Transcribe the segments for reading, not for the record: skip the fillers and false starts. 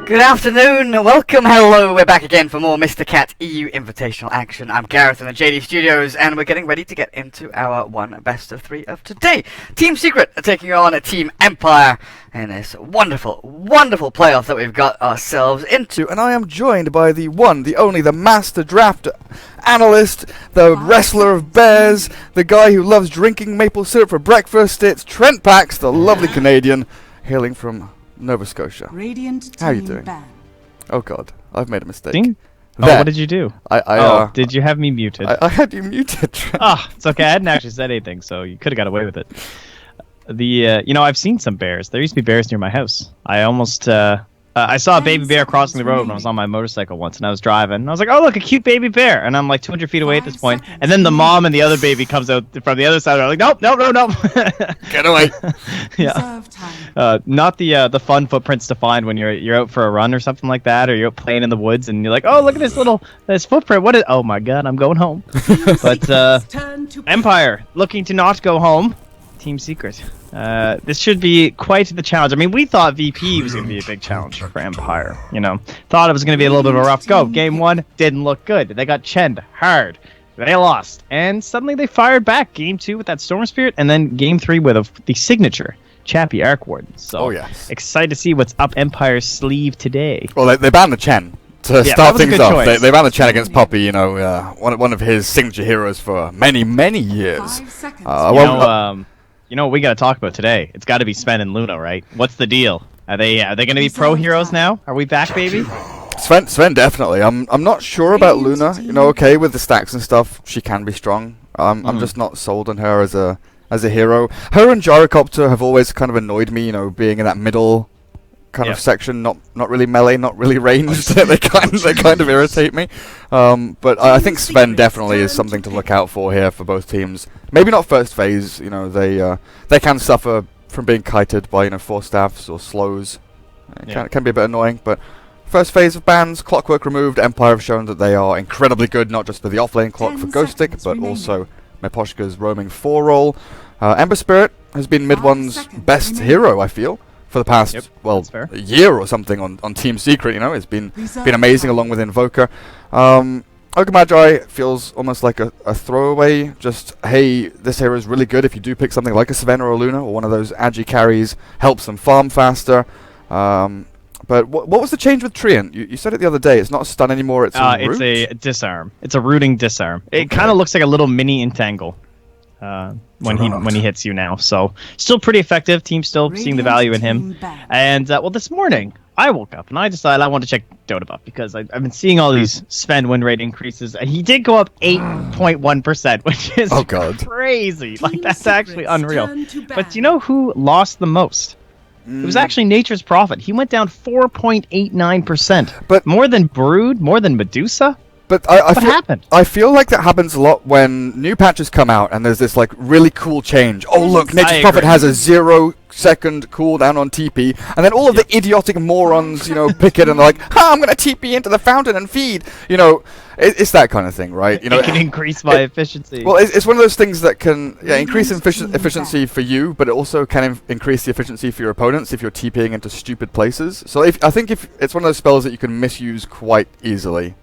Good afternoon, welcome, hello, we're back again for more Mr. Cat EU Invitational action. I'm Gareth in the JD Studios, and we're getting ready to get into our one best of three of today. Team Secret are taking on Team Empire in this wonderful, wonderful playoff that we've got ourselves into. And I am joined by the one, the only, the master draft analyst, the wrestler of bears, the guy who loves drinking maple syrup for breakfast. It's Trent Pax, the lovely Canadian, hailing from Nova Scotia. Radiant How are you team doing? ban. Oh god, I've made a mistake. Ding? Oh, There. what did you do? I Did you have me muted? I had you muted, Trent. It's okay. I hadn't actually said anything, so you could have got away with it. I've seen some bears. There used to be bears near my house. I saw a baby bear crossing the road when I was on my motorcycle once, and I was driving. And I was like, oh, look, a cute baby bear. And I'm like 200 feet away at this point. And then the mom and the other baby comes out from the other side. I'm like, nope. Get away. Yeah. Reserve time. Not the fun footprints to find when you're out for a run or something like that, or you're out playing in the woods, and you're like, oh, look at this footprint. What is? Oh my God, I'm going home. But Turn to Empire looking to not go home. Team Secret. This should be quite the challenge. I mean, we thought VP was going to be a big challenge for Empire. Thought it was going to be a little bit of a rough go. Game 1 didn't look good. They got chenned hard. They lost, and suddenly they fired back. Game 2 with that Storm Spirit, and then Game 3 with the signature Chappie Arc Warden. So yes. Excited to see what's up Empire's sleeve today. Well, they banned the Chen to Yeah, start that was a things good off. choice. They banned the Chen against Poppy. One of his signature heroes for many, many years. 5 seconds. What we got to talk about today? It's got to be Sven and Luna, right? What's the deal? Are they going to be pro heroes now? Are we back, baby? Sven definitely. I'm not sure about Luna. Okay, with the stacks and stuff, she can be strong. I'm just not sold on her as a hero. Her and Gyrocopter have always kind of annoyed me. Being in that middle kind of section, not really melee, not really ranged. they kind of irritate me. But I think Sven definitely is something to look out for here for both teams. Maybe not first phase. They can suffer from being kited by force staffs or slows. It can be a bit annoying, but first phase of bans, Clockwork removed. Empire have shown that they are incredibly good, not just for the offlane clock 10 for Ghost Stick, seconds but remaining. also Meposhka's roaming 4 role. Ember Spirit has been Mid 1's seconds best remaining. hero, I feel, for the past that's fair. a year or something on Team Secret. It's been Reserve amazing time. along with Invoker. Ogre Magi feels almost like a throwaway. Just, hey, this hero is really good if you do pick something like a Sven or a Luna or one of those agi carries, helps them farm faster. But what was the change with Treant? You said it the other day. It's not a stun anymore. It's a root? It's a disarm. It's a rooting disarm. It kind of looks like a little mini entangle when he hits you now. So still pretty effective. Team still seeing the value in him. Team ban. And this morning I woke up and I decided I want to check Dota buff because I've been seeing all these Sven win rate increases. And he did go up 8.1%, which is Oh, God. crazy. Like, Team that's actually Secret's unreal. turn to ban. But do you know who lost the most? It was actually Nature's Prophet. He went down 4.89%. But- more than Brood, more than Medusa. But I What feel, happened? I feel like that happens a lot when new patches come out and there's this really cool change. Oh look, Nature's I Prophet agree. has a 0-second cooldown on TP, and then all of the idiotic morons, pick it and they're like, I'm gonna TP into the fountain and feed. It's that kind of thing, right? It can increase my efficiency. Well, it's one of those things that can increase efficiency for you, but it also can increase the efficiency for your opponents if you're TPing into stupid places. So I think if it's one of those spells that you can misuse quite easily.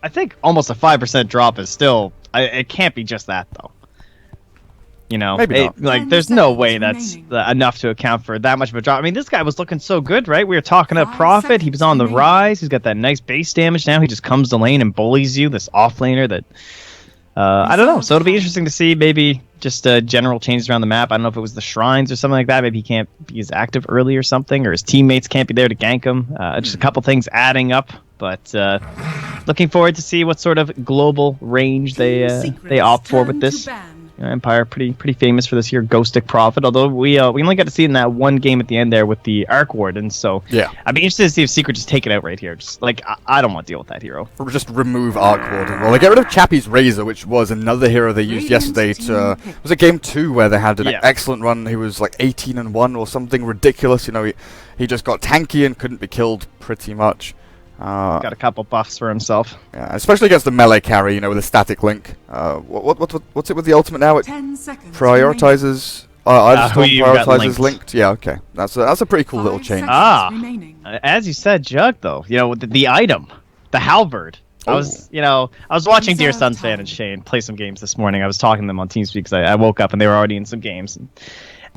I think almost a 5% drop is still. It can't be just that though. Maybe not. Like, 10 there's no way seconds that's remaining. enough to account for that much of a drop. I mean, this guy was looking so good, right? We were talking up 5 Prophet. He was seconds on the remaining. rise. He's got that nice base damage now. He just comes to lane and bullies you. This offlaner that. I don't know. So it'll be interesting to see maybe just general changes around the map. I don't know if it was the shrines or something like that. Maybe he can't be as active early or something, or his teammates can't be there to gank him. Just a couple things adding up. But looking forward to see what sort of global range they opt for with this. Empire pretty famous for this here Ghost Stick Prophet, although we only got to see it in that one game at the end there with the Arc Warden, so Yeah. I'd be interested to see if Secret just take it out right here. Just like I don't want to deal with that hero. Or just remove Arc Warden. Well, they get rid of Chappie's Razor, which was another hero they used yesterday to... was it game 2 where they had an excellent run? He was like 18-1 or something ridiculous. He just got tanky and couldn't be killed pretty much. Got a couple buffs for himself. Yeah, especially against the melee carry, with a static link. What's it with the ultimate now? It 10 seconds prioritizes Either who Storm you got prioritizes linked. Yeah, okay. That's a pretty cool little change. As you said, Jug, though, the item, the halberd. I was watching Dear Sons Fan and Shane play some games this morning. I was talking to them on TeamSpeak because I woke up and they were already in some games.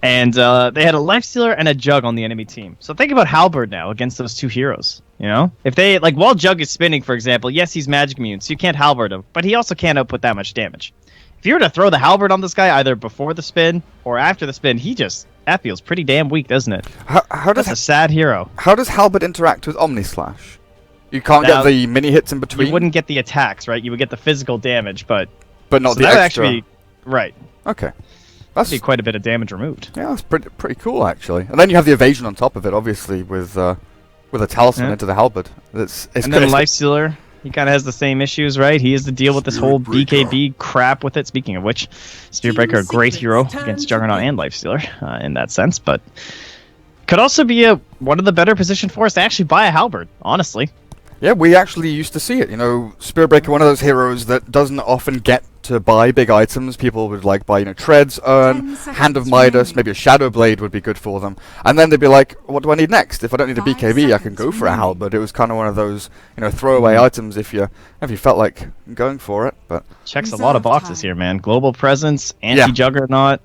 And they had a Lifestealer and a Jug on the enemy team. So think about halberd now against those two heroes. If they, while Jug is spinning, for example, yes, he's magic immune, so you can't halberd him, but he also can't output that much damage. If you were to throw the halberd on this guy either before the spin or after the spin, that feels pretty damn weak, doesn't it? That's a sad hero. How does halberd interact with Omni Slash? You can't get the mini hits in between? You wouldn't get the attacks, right? You would get the physical damage, but not the extra. Actually, right. Okay. That'd be quite a bit of damage removed. Yeah, that's pretty cool, actually. And then you have the evasion on top of it, obviously, with a talisman into the halberd. And then Lifestealer, he kind of has the same issues, right? He has to deal with this whole BKB crap with it. Speaking of which, Spiritbreaker, a great hero against Juggernaut and Lifestealer in that sense, but could also be one of the better positioned for us to actually buy a halberd, honestly. Yeah, we actually used to see it. Spiritbreaker, one of those heroes that doesn't often get to buy big items. People would buy, Treads, Urn, Hand of Midas, maybe a Shadow Blade would be good for them. And then they'd be like, what do I need next? If I don't need a BKB, I can go for a halberd. It was kind of one of those, throwaway items if you felt like going for it. But checks a lot of boxes here, man. Global presence, anti-Juggernaut.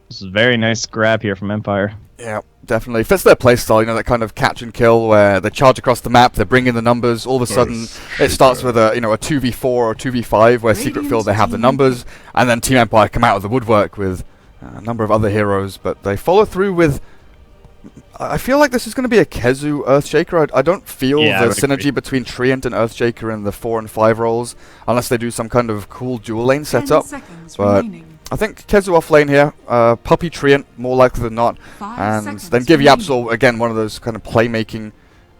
This is a very nice grab here from Empire. Yeah, definitely. Fits their playstyle, that kind of catch and kill where they charge across the map, they bring in the numbers, all of a sudden it starts with a 2v4 or 2v5 where Secret feel they have the numbers, and then Team Empire come out of the woodwork with a number of other heroes, but they follow through with... I feel like this is going to be a Kezu Earthshaker. I don't feel the synergy between Treant and Earthshaker in the 4 and 5 roles, unless they do some kind of cool dual lane setup, but... I think Kezu off lane here, Puppy Treant, more likely than not, and then give Yapsol, again, one of those kind of playmaking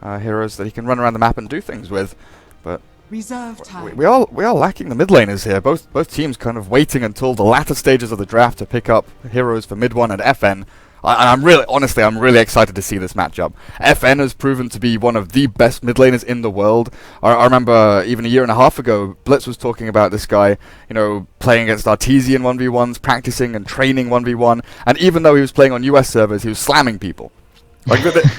heroes that he can run around the map and do things with. But we are lacking the mid laners here. Both teams kind of waiting until the latter stages of the draft to pick up heroes for mid 1 and FN. I'm really excited to see this matchup. FN has proven to be one of the best mid laners in the world. I remember even a year and a half ago, Blitz was talking about this guy, playing against Artesian 1v1s, practicing and training 1v1, and even though he was playing on US servers, he was slamming people.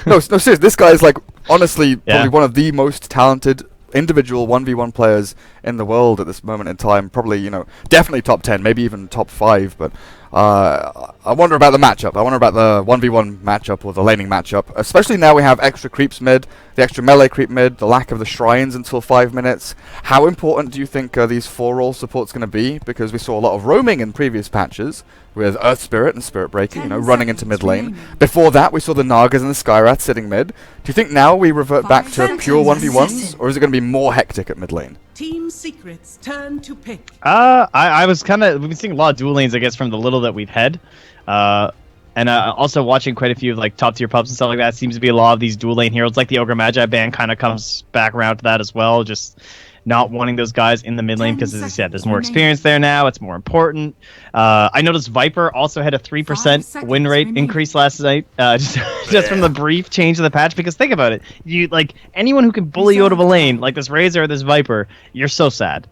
No, seriously, this guy is honestly probably one of the most talented individual 1v1 players in the world at this moment in time. Probably, definitely top 10, maybe even top 5, but I wonder about the matchup. I wonder about the 1v1 matchup or the laning matchup, especially now we have extra creeps mid, the extra melee creep mid, the lack of the shrines until 5 minutes. How important do you think these 4-role support's going to be? Because we saw a lot of roaming in previous patches with Earth Spirit and Spirit Breaker, running into mid lane. Before that, we saw the Nagas and the Skyrath sitting mid. Do you think now we revert back to pure 1v1s, or is it going to be more hectic at mid lane? Team Secret's turn to pick. I was we've been seeing a lot of dual lanes, I guess, from the little that we've had. And also watching quite a few top tier pubs and stuff like that. Seems to be a lot of these dual lane heroes, like the Ogre Magi ban kind of comes back around to that as well. Just not wanting those guys in the mid lane because, as I said, there's more experience there now. It's more important. I noticed Viper also had a 3% win rate increase last night, just from the brief change of the patch. Because think about it, you anyone who can bully you out of a lane, like this Razor or this Viper, you're so sad.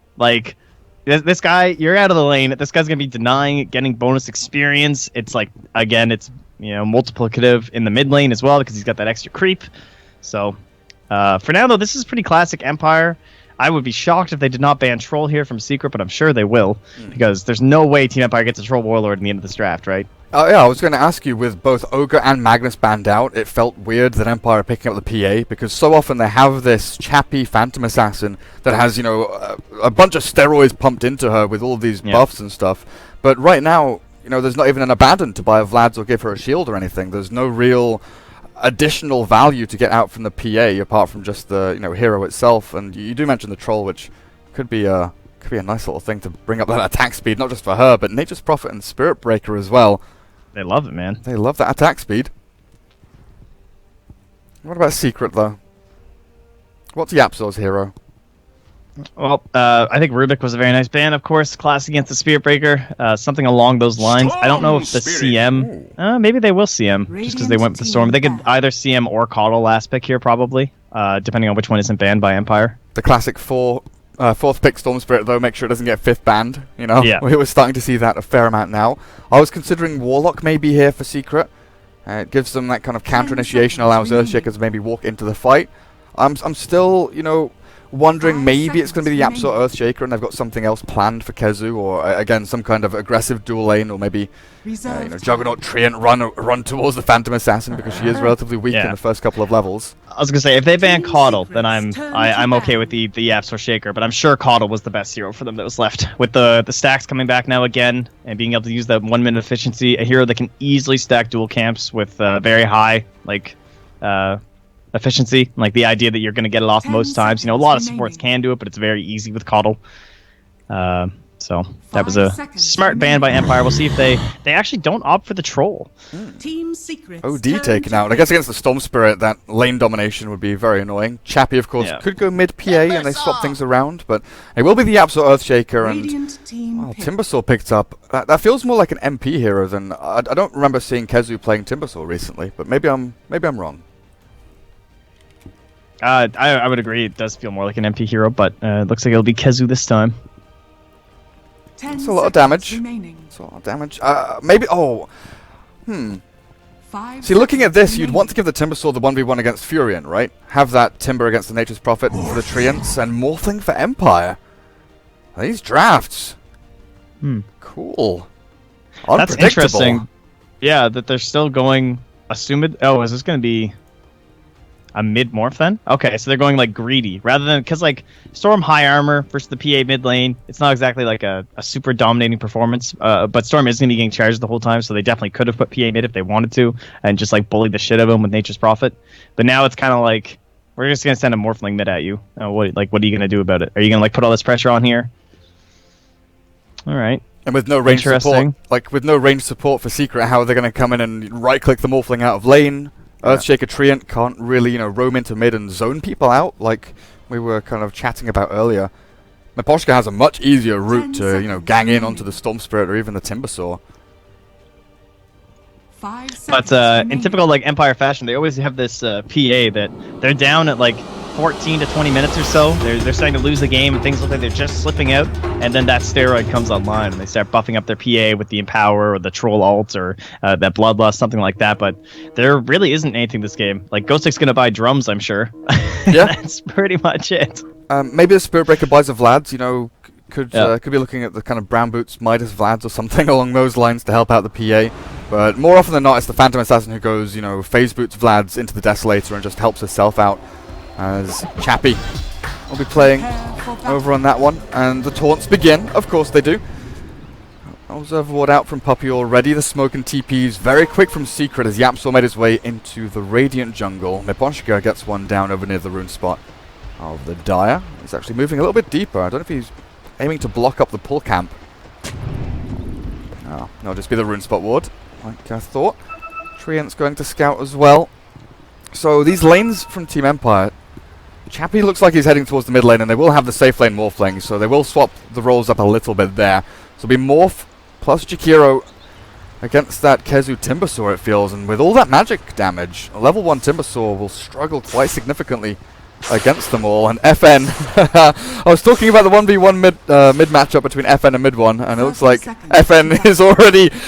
This guy, you're out of the lane. This guy's gonna be denying getting bonus experience. It's again, it's multiplicative in the mid lane as well because he's got that extra creep. So for now though, this is pretty classic Empire. I would be shocked if they did not ban Troll here from Secret, but I'm sure they will, because there's no way Team Empire gets a Troll Warlord in the end of this draft, right? Yeah, I was going to ask you, with both Ogre and Magnus banned out, it felt weird that Empire are picking up the PA, because so often they have this chappy Phantom Assassin that has, a bunch of steroids pumped into her with all of these buffs and stuff. But right now, there's not even an Abaddon to buy a Vlad's or give her a shield or anything. There's no real additional value to get out from the PA apart from just the hero itself. And you do mention the Troll, which could be a nice little thing to bring up that attack speed, not just for her, but Nature's Prophet and Spirit Breaker as well. They love it, man. They love that attack speed. What about Secret, though? What's Yapsor's hero? Well, I think Rubik was a very nice ban, of course. Class against the Spirit Breaker. Something along those lines. I don't know if the CM... maybe they will CM, just because they went with the Storm. They could either CM or Coddle last pick here, probably, depending on which one isn't banned by Empire. The classic 4 fourth pick Storm Spirit though, make sure it doesn't get fifth banned. You know, Yeah. we're starting to see that a fair amount now. I was considering Warlock maybe here for Secret. It gives them that kind of counter initiation, allows Earthshakers to maybe walk into the fight. I'm still, you know, wondering maybe it's going to be the Absolute Earthshaker and they've got something else planned for Kezu, or again some kind of aggressive dual lane, or maybe you know, Juggernaut Treant run towards the Phantom Assassin because she is relatively weak in the first couple of levels. I was gonna say, if they ban Caudle, then I'm okay with the Absolute Shaker, but I'm sure Caudle was the best hero for them that was left. With the stacks coming back now again, and being able to use that 1 minute efficiency, a hero that can easily stack dual camps with very high efficiency, like the idea that you're going to get it off most times. You know, a lot of supports can do it, but it's very easy with Caudle. So that was a smart ban by Empire. We'll see if they actually don't opt for the troll. Team Secrets. OD taken out. I guess against the Storm Spirit, that lane domination would be very annoying. Chappie, of course, could go mid PA and they swap things around, but it will be the Absolute Earthshaker, and Timbersaw picked up. That feels more like an MP hero than I don't remember seeing Kezu playing Timbersaw recently, but maybe I'm wrong. I would agree. It does feel more like an MP hero, but it looks like it'll be Kezu this time. It's a lot of damage. It's a lot of damage. Maybe. Oh. See, looking at this, you'd want to give the Timbersaw the 1v1 against Furion, right? Have that Timber against the Nature's Prophet for the Treants, and Morphling for Empire. These drafts. Cool. That's interesting. Yeah, that they're still going. Assumed. Oh, is this going to be a mid morph then? Okay, so they're going like greedy rather than, because like Storm high armor versus the PA mid lane, it's not exactly like a super dominating performance, but Storm is going to be getting charged the whole time, so they definitely could have put PA mid if they wanted to and just like bullied the shit out of him with Nature's Prophet. But now it's kind of like, we're just going to send a morphling mid at you. What are you going to do about it? Are you going to like put all this pressure on here? All right. And with no range support, like with no range support for Secret, how are they going to come in and right click the morphling out of lane? Earthshaker Treant can't really, you know, roam into mid and zone people out like we were kind of chatting about earlier. Miposhka has a much easier route to, you know, gang in onto the Storm Spirit or even the Timbersaw. But in typical like Empire fashion, they always have this PA that they're down at like 14 to 20 minutes or so. They're starting to lose the game and things look like they're just slipping out, and then that steroid comes online and they start buffing up their PA with the Empower or the Troll ult or that Bloodlust, something like that. But there really isn't anything this game. Like Ghostix gonna buy drums, I'm sure. Yeah. That's pretty much it. Maybe the Spirit Breaker buys of Vlad's, you know, could be looking at the kind of Brown Boots Midas Vlad's or something along those lines to help out the PA. But more often than not, it's the Phantom Assassin who goes, you know, Phase Boots Vlad's into the Desolator and just helps herself out, as Chappie will be playing over on that one. And the taunts begin. Of course they do. Observer Ward out from Puppy already. The smoke and TP's very quick from Secret as Yapsaw made his way into the Radiant jungle. Miposhka gets one down over near the rune spot of the Dire. He's actually moving a little bit deeper. I don't know if he's aiming to block up the pull camp. Oh, no, just be the rune spot ward, like I thought. Treant's going to scout as well. So these lanes from Team Empire, Chappie looks like he's heading towards the mid lane, and they will have the safe lane morphling, so they will swap the roles up a little bit there. So it'll be Morph plus Jakiro against that Kezu Timbersaw, it feels, and with all that magic damage, a level 1 Timbersaw will struggle quite significantly against them all. And FN, I was talking about the 1v1 mid matchup between FN and mid one, and it looks like FN is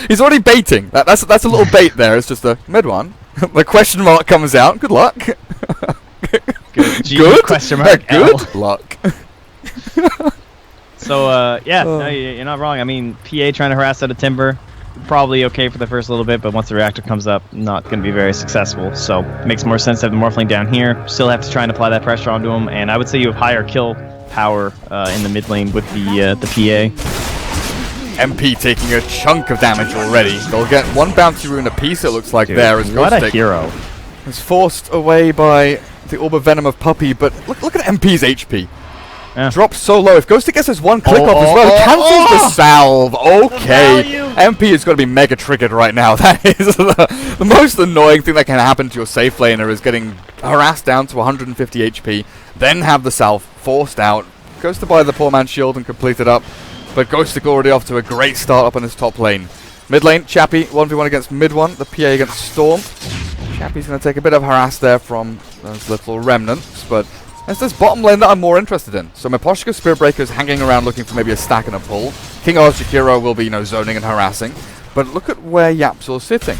he's already baiting. That's a little bait there. It's just a mid one. The question mark comes out. Good luck. Good question mark. Good luck. So yeah, no, you're not wrong. I mean, PA trying to harass out of Timber, probably okay for the first little bit, but once the reactor comes up, not going to be very successful. So it makes more sense to have the Morphling down here. Still have to try and apply that pressure onto him, and I would say you have higher kill power in the mid lane with the PA. MP taking a chunk of damage already. They'll get one bounty rune apiece, it looks like. Dude, there as what a hero. Is forced away by the Orb of Venom of Puppy, but look at MP's HP. Yeah. Drops so low. If Ghosty gets his one click off as well, he cancels the salve. Okay. MP is going to be mega triggered right now. That is the most annoying thing that can happen to your safe laner, is getting harassed down to 150 HP, then have the salve forced out. Goes to buy the poor man's shield and complete it up. But Ghostic already off to a great start up on this top lane. Mid lane, Chappie, 1v1 against mid one. The PA against Storm. Chappie's going to take a bit of harass there from those little remnants, but It's this bottom lane that I'm more interested in. So Miposhka, Spirit Breaker's hanging around looking for maybe a stack and a pull. King Oz Jakiro will be, you know, zoning and harassing. But look at where Yapzor's sitting.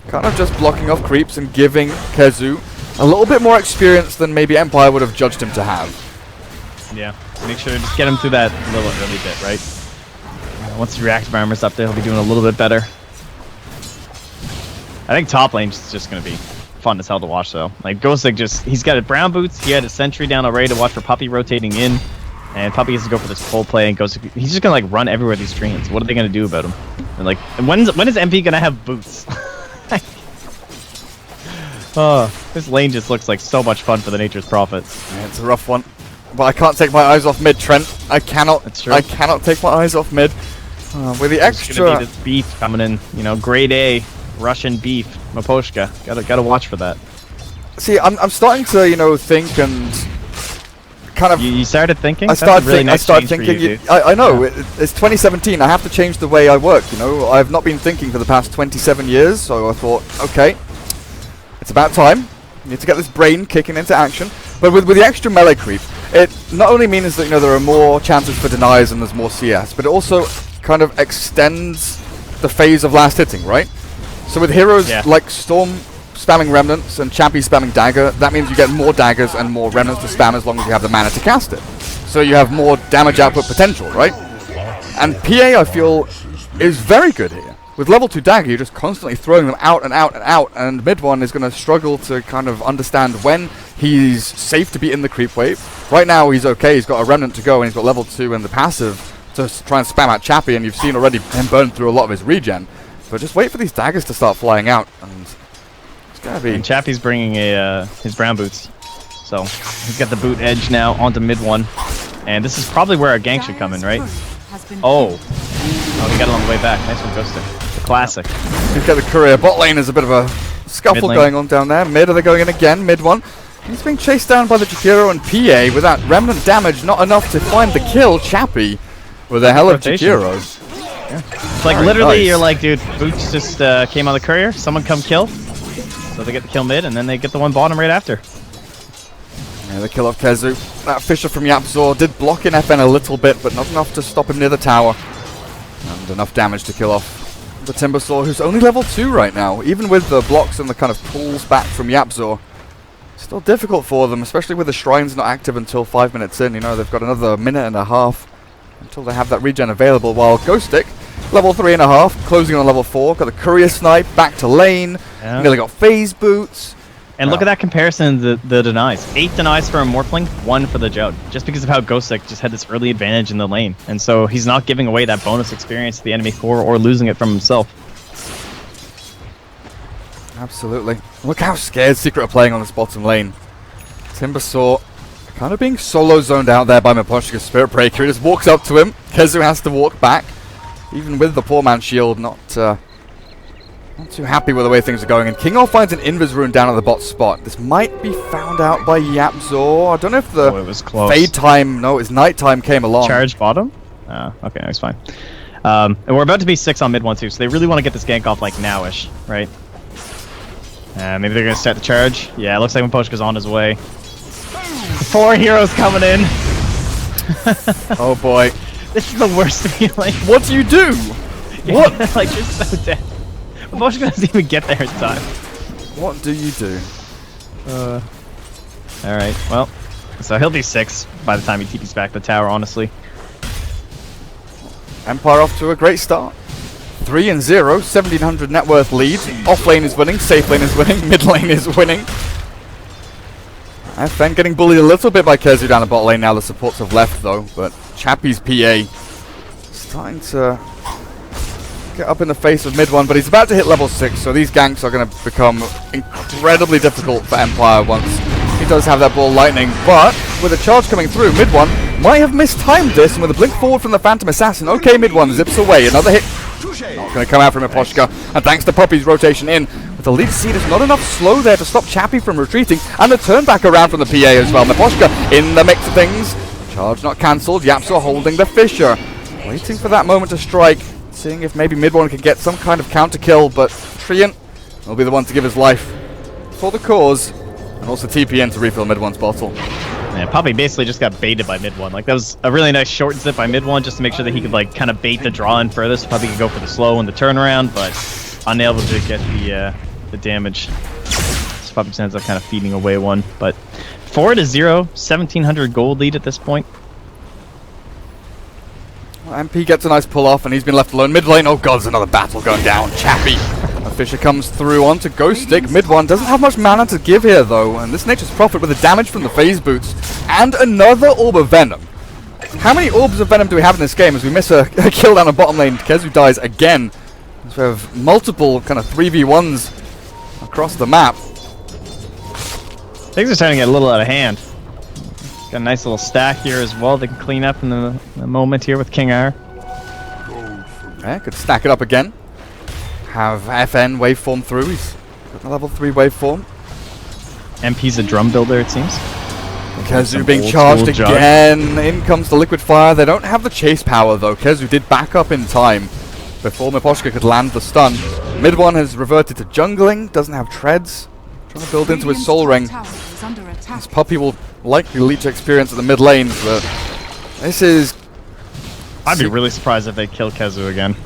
Kind of just blocking off creeps and giving Kezu a little bit more experience than maybe Empire would have judged him to have. Yeah, make sure to just get him through that little early bit, right? Once the reactive armor's up there, he'll be doing a little bit better. I think top lane's just going to be fun as hell to watch, though. Like, Ghostic he's got his brown boots, he had a sentry down already to watch for Puppey rotating in, and Puppey has to go for this pull play, and Ghostic, he's just going to, like, run everywhere these streams. What are they going to do about him? And, like, when is MP going to have boots? Oh, this lane just looks like so much fun for the Nature's Prophets. Yeah, it's a rough one. But I can't take my eyes off mid, Trent. I cannot take my eyes off mid. With the extra... There's gonna be this beef coming in, you know, grade A Russian beef. Miposhka. Gotta watch for that. See, I'm starting to, you know, think and kind of... You started thinking? I started thinking... I know, yeah. It's 2017. I have to change the way I work, you know. I've not been thinking for the past 27 years, so I thought, okay, it's about time. You need to get this brain kicking into action. But with the extra melee creep, it not only means that, you know, there are more chances for denies and there's more CS, but it also kind of extends the phase of last hitting, right? So with heroes like Storm spamming Remnants and Chappie spamming Dagger, that means you get more daggers and more Remnants to spam as long as you have the mana to cast it. So you have more damage output potential, right? And PA, I feel, is very good here. With level 2 Dagger, you're just constantly throwing them out and out and out, and mid one is going to struggle to kind of understand when he's safe to be in the creep wave. Right now he's okay, he's got a Remnant to go, and he's got level 2 and the passive to try and spam out Chappie, and you've seen already him burn through a lot of his regen. But just wait for these daggers to start flying out, and it's going to be... And Chappie's bringing his brown boots, so he's got the boot edge now onto mid one, and this is probably where our gank should come in, right? Oh, he got it on the way back. Nice one, Ghostic. Classic. He's got the courier. Bot lane is a bit of a scuffle going on down there. Mid, are they going in again? Mid one. He's being chased down by the Jakiro and PA with that remnant damage, not enough to find the kill. Chappie with a hell of Jakiros. Yeah. It's like literally you're like, dude, Boots just came on the courier, someone come kill. So they get the kill mid, and then they get the one bottom right after. Yeah, the kill of Kezu. That Fisher from Yapzor did block in FN a little bit, but not enough to stop him near the tower. And enough damage to kill off the Timbersaw, who's only level 2 right now. Even with the blocks and the kind of pulls back from Yapzor, still difficult for them, especially with the shrines not active until 5 minutes in. You know, they've got another minute and a half until they have that regen available, while Ghostic, level 3.5, closing on level 4, got the courier snipe, back to lane, nearly got phase boots. And look at that comparison, the denies. 8 denies for a Morphling, 1 for the Jug. Just because of how Ghostic just had this early advantage in the lane. And so he's not giving away that bonus experience to the enemy core or losing it from himself. Absolutely. Look how scared Secret are playing on this bottom lane. Timbersaw kind of being solo zoned out there by Miposhka's Spirit Breaker. He just walks up to him. Kezu has to walk back. Even with the poor man's shield, not too happy with the way things are going. And King finds an Invis rune down at the bot spot. This might be found out by Yapzor. I don't know if the it was close. fade time, no, it's nighttime came along. Charge bottom? Okay, that's fine. And we're about to be 6 on mid one too, so they really want to get this gank off like nowish, right? Maybe they're going to start the charge. Yeah, it looks like Miposhka's on his way. 4 heroes coming in. Oh boy. This is the worst feeling. What do you do? What? Like, you're so dead. Miposhka doesn't even get there in time. What do you do? Alright, well. So he'll be 6 by the time he TP's back the tower, honestly. Empire off to a great start. 3-0, 1700 net worth lead. Off lane is winning, safe lane is winning, mid lane is winning. FN getting bullied a little bit by Kezu down the bot lane now. The supports have left though, but Chappie's PA starting to get up in the face of mid one, but he's about to hit level 6, so these ganks are going to become incredibly difficult for Empire once he does have that ball lightning. But with a charge coming through, mid one might have mistimed this, and with a blink forward from the Phantom Assassin, okay, mid one zips away. Another hit not going to come out from Miposhka, and thanks to Puppey's rotation in with the lead seed, there's not enough slow there to stop Chappie from retreating, and the turn back around from the PA as well. Miposhka in the mix of things. Charge not cancelled. Yapzor holding the Fisher, waiting for that moment to strike, seeing if maybe mid one can get some kind of counter kill, but Treant will be the one to give his life for the cause, and also TP in to refill mid one's bottle. Yeah, Poppy basically just got baited by mid 1. Like, that was a really nice short zip by mid 1 just to make sure that he could, like, kind of bait the draw in further so Poppy could go for the slow and the turnaround, but unable to get the damage. So Poppy just ends up kind of feeding away one. But 4-0, 1,700 gold lead at this point. Well, MP gets a nice pull off, and he's been left alone. Mid lane, oh god, there's another battle going down. Chappy. Fisher comes through onto Ghost Stick. Mid 1 doesn't have much mana to give here, though, and this Nature's Prophet with the damage from the phase boots and another Orb of Venom. How many Orbs of Venom do we have in this game as we miss a kill down the bottom lane? Kezu dies again. So we have multiple kind of 3v1s across the map. Things are starting to get a little out of hand. Got a nice little stack here as well they can clean up in the moment here with King R. Yeah, could stack it up again. Have FN waveform through. He's got a level 3 waveform. MP's a drum builder, it seems. Kezu being charged again. In comes the liquid fire. They don't have the chase power though. Kezu did back up in time before Miposhka could land the stun. Mid 1 has reverted to jungling. Doesn't have treads. Trying to build into his soul ring. This puppy will likely leech experience at the mid lane, but this is... I'd be really surprised if they kill Kezu again.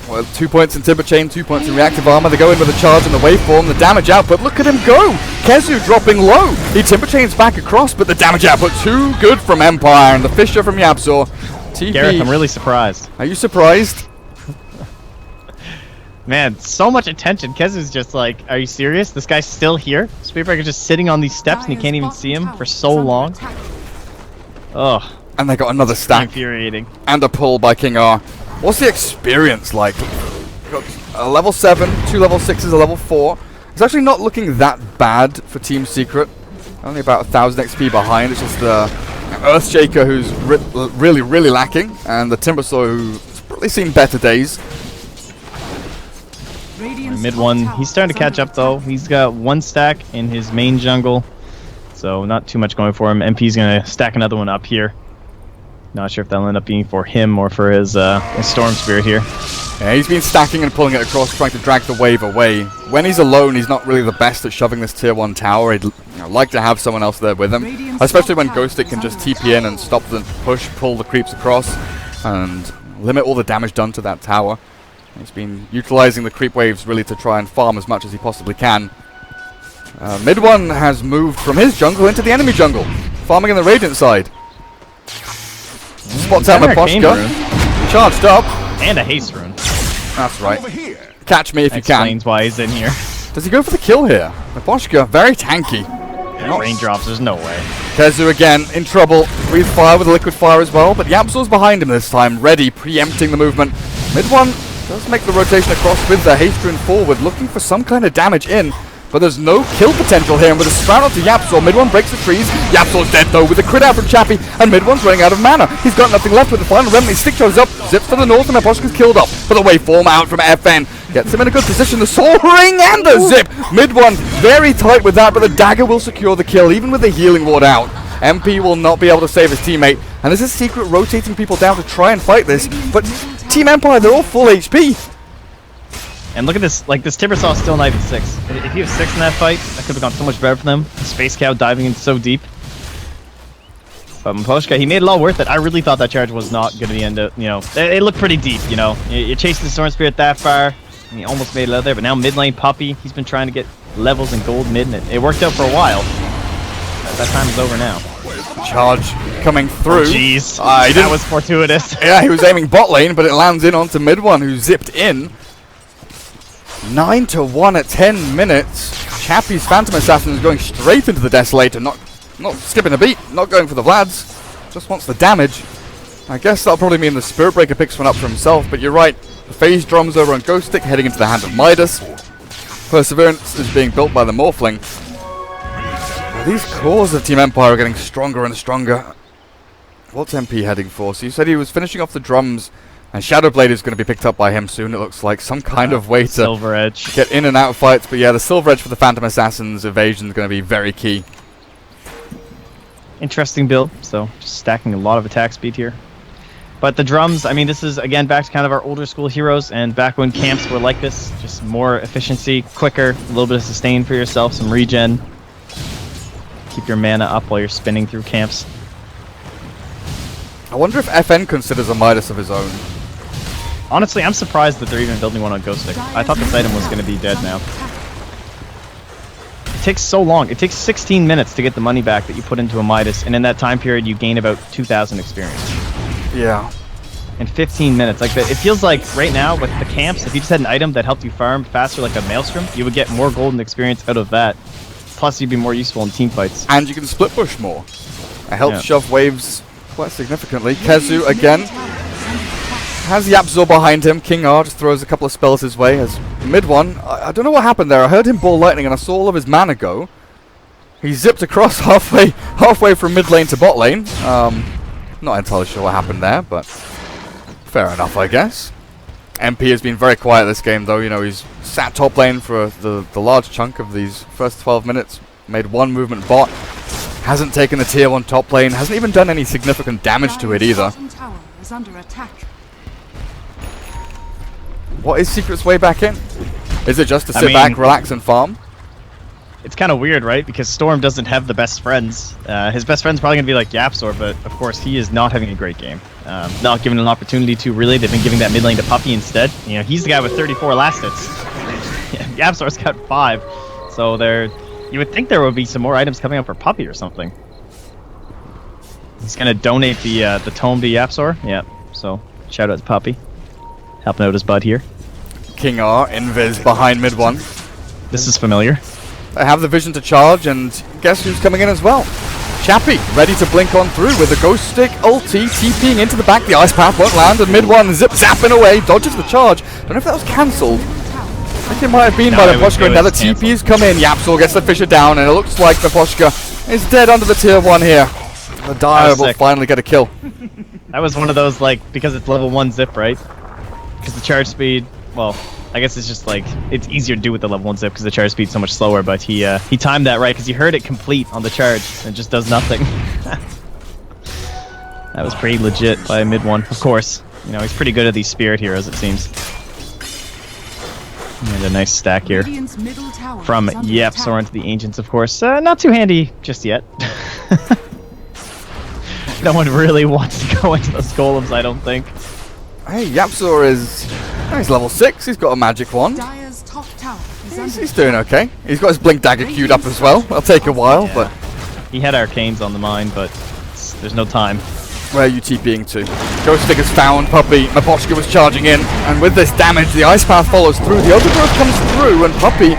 Well, 2 points in Timber Chain, 2 points in Reactive Armor. They go in with a charge on the waveform, the damage output. Look at him go! Kezu dropping low. He Timber Chains back across, but the damage output too good from Empire and the Fisher from Yapzor. TP. Gareth, I'm really surprised. Are you surprised? Man, so much attention. Kezu's just like, are you serious? This guy's still here? Speedbreaker's just sitting on these steps and you can't even see him for so long. Ugh. And they got another stack. Infuriating. And a pull by King R. What's the experience like? Got a level 7, 2 level 6s, a level 4. It's actually not looking that bad for Team Secret. Only about 1,000 XP behind. It's just the Earthshaker who's really lacking. And the Timbersaw who's probably seen better days. Mid 1, he's starting to catch up though. He's got 1 stack in his main jungle. So not too much going for him. MP's going to stack another one up here. Not sure if that'll end up being for him or for his Storm Spirit here. Yeah, he's been stacking and pulling it across, trying to drag the wave away. When he's alone, he's not really the best at shoving this tier 1 tower. He'd like to have someone else there with him. Especially when Ghost Stick can just TP in and stop the push, pull the creeps across, and limit all the damage done to that tower. He's been utilizing the creep waves really to try and farm as much as he possibly can. Mid 1 has moved from his jungle into the enemy jungle, farming in the Radiant side. Spots out Miposhka, charged up. And a haste rune. That's right. Catch me if you can. Explains why he's in here. Does he go for the kill here? Miposhka, very tanky. Raindrops, there's no way. Kezu again in trouble. Breathe fire with a liquid fire as well, but Yapzor's behind him this time, ready, preempting the movement. Mid 1 does make the rotation across with the haste rune forward, looking for some kind of damage in. But there's no kill potential here, and with a sprout onto Yapzor, Mid 1 breaks the trees. Yapzor's dead though, with a crit out from Chappy, and Mid 1's running out of mana. He's got nothing left with the final remedy. Stick shows up, zips to the north, and Miposhka's killed off. But the waveform out from FN gets him in a good position. The soul ring and the zip. Mid 1 very tight with that, but the dagger will secure the kill, even with the healing ward out. MP will not be able to save his teammate, and this is Secret rotating people down to try and fight this. But Team Empire, they're all full HP. And look at this, like this Timbersaw is still not even 6. If he was 6 in that fight, that could have gone so much better for them. Space Cow diving in so deep. But Miposhka, he made it all worth it. I really thought that charge was not going to be it looked pretty deep, you know. You chased the Storm Spirit that far, and he almost made it out there, but now mid lane Puppy, he's been trying to get levels and gold mid, and it worked out for a while. That time is over now. Charge coming through. Jeez, that was fortuitous. Yeah, he was aiming bot lane, but it lands in onto Mid 1, who zipped in. 9-1 at 10 minutes. Chappy's Phantom Assassin is going straight into the Desolator, not skipping a beat, not going for the Vlads, just wants the damage. I guess that'll probably mean the Spirit Breaker picks one up for himself, but you're right, the phase drums over on Ghost Stick, heading into the hand of Midas. Perseverance is being built by the Morphling. These cores of Team Empire are getting stronger and stronger. What's MP heading for? So you said he was finishing off the drums, and Shadowblade is going to be picked up by him soon, it looks like. Some kind of way to Silver Edge. Get in and out of fights. But yeah, the Silver Edge for the Phantom Assassin's evasion is going to be very key. Interesting build, so just stacking a lot of attack speed here. But the drums, I mean, this is, again, back to kind of our older school heroes, and back when camps were like this, just more efficiency, quicker, a little bit of sustain for yourself, some regen. keep your mana up while you're spinning through camps. I wonder if FN considers a Midas of his own. Honestly, I'm surprised that they're even building one on Ghost Stick. I thought this item was going to be dead now. It takes so long. It takes 16 minutes to get the money back that you put into a Midas, and in that time period you gain about 2,000 experience. Yeah. In 15 minutes. Like it feels like right now with the camps, if you just had an item that helped you farm faster like a Maelstrom, you would get more golden experience out of that. Plus you'd be more useful in team fights. And you can split push more. It helps Yeah. shove waves quite significantly. Kezu again has Yapzor behind him. King R just throws a couple of spells his way. As mid one, I don't know what happened there. I heard him ball lightning and I saw all of his mana go. He zipped across halfway from mid lane to bot lane. Not entirely sure what happened there, but fair enough, I guess. MP has been very quiet this game, though. You know, he's sat top lane for the large chunk of these first 12 minutes. Made one movement bot. Hasn't taken the tier 1 top lane. Hasn't even done any significant damage to it either. Tower is under attack. What is Secret's way back in? Is it just to I sit mean, back, relax, and farm? It's kind of weird, right? Because Storm doesn't have the best friends. His best friend's probably going to be like Yapzor, but of course he is not having a great game. Not given an opportunity to really. They've been giving that mid lane to Puppey instead. You know, he's the guy with 34 last hits. Yapzor's got 5. So you would think there would be some more items coming up for Puppey or something. He's going to donate the tome to Yapzor. Yeah, so shout out to Puppey. Helping out his bud here. King R, Invis behind mid one. This is familiar. They have the vision to charge, and guess who's coming in as well? Chappie, ready to blink on through with the Ghost Stick ulti, TPing into the back. The Ice Path won't land, and mid one zip-zapping away, dodges the charge. Don't know if that was cancelled. I think it might have been by Miposhka. Another TP's come in. Yapzor gets the Fisher down, and it looks like Miposhka is dead under the tier 1 here. The Dire will finally get a kill. That was one of those, like, because it's level 1 zip, right? Because the charge speed, well, I guess it's just like, it's easier to do with the level 1 zip because the charge speed's so much slower, but he timed that right because he heard it complete on the charge and it just does nothing. That was pretty legit by mid one, of course. You know, he's pretty good at these spirit heroes, it seems. And a nice stack here from Yapzor into the Ancients, of course. Not too handy just yet. No one really wants to go into those golems, I don't think. Hey, Yapzor is... he's level 6, he's got a magic wand. He's doing okay. He's got his Blink Dagger queued up as well. It'll take a while, but... He had Arcanes on the mind, but there's no time. Where are you TPing to? Ghost Stick has found Puppey. Miposhka was charging in, and with this damage, the Ice Path follows through. The Overgrowth comes through, and Puppey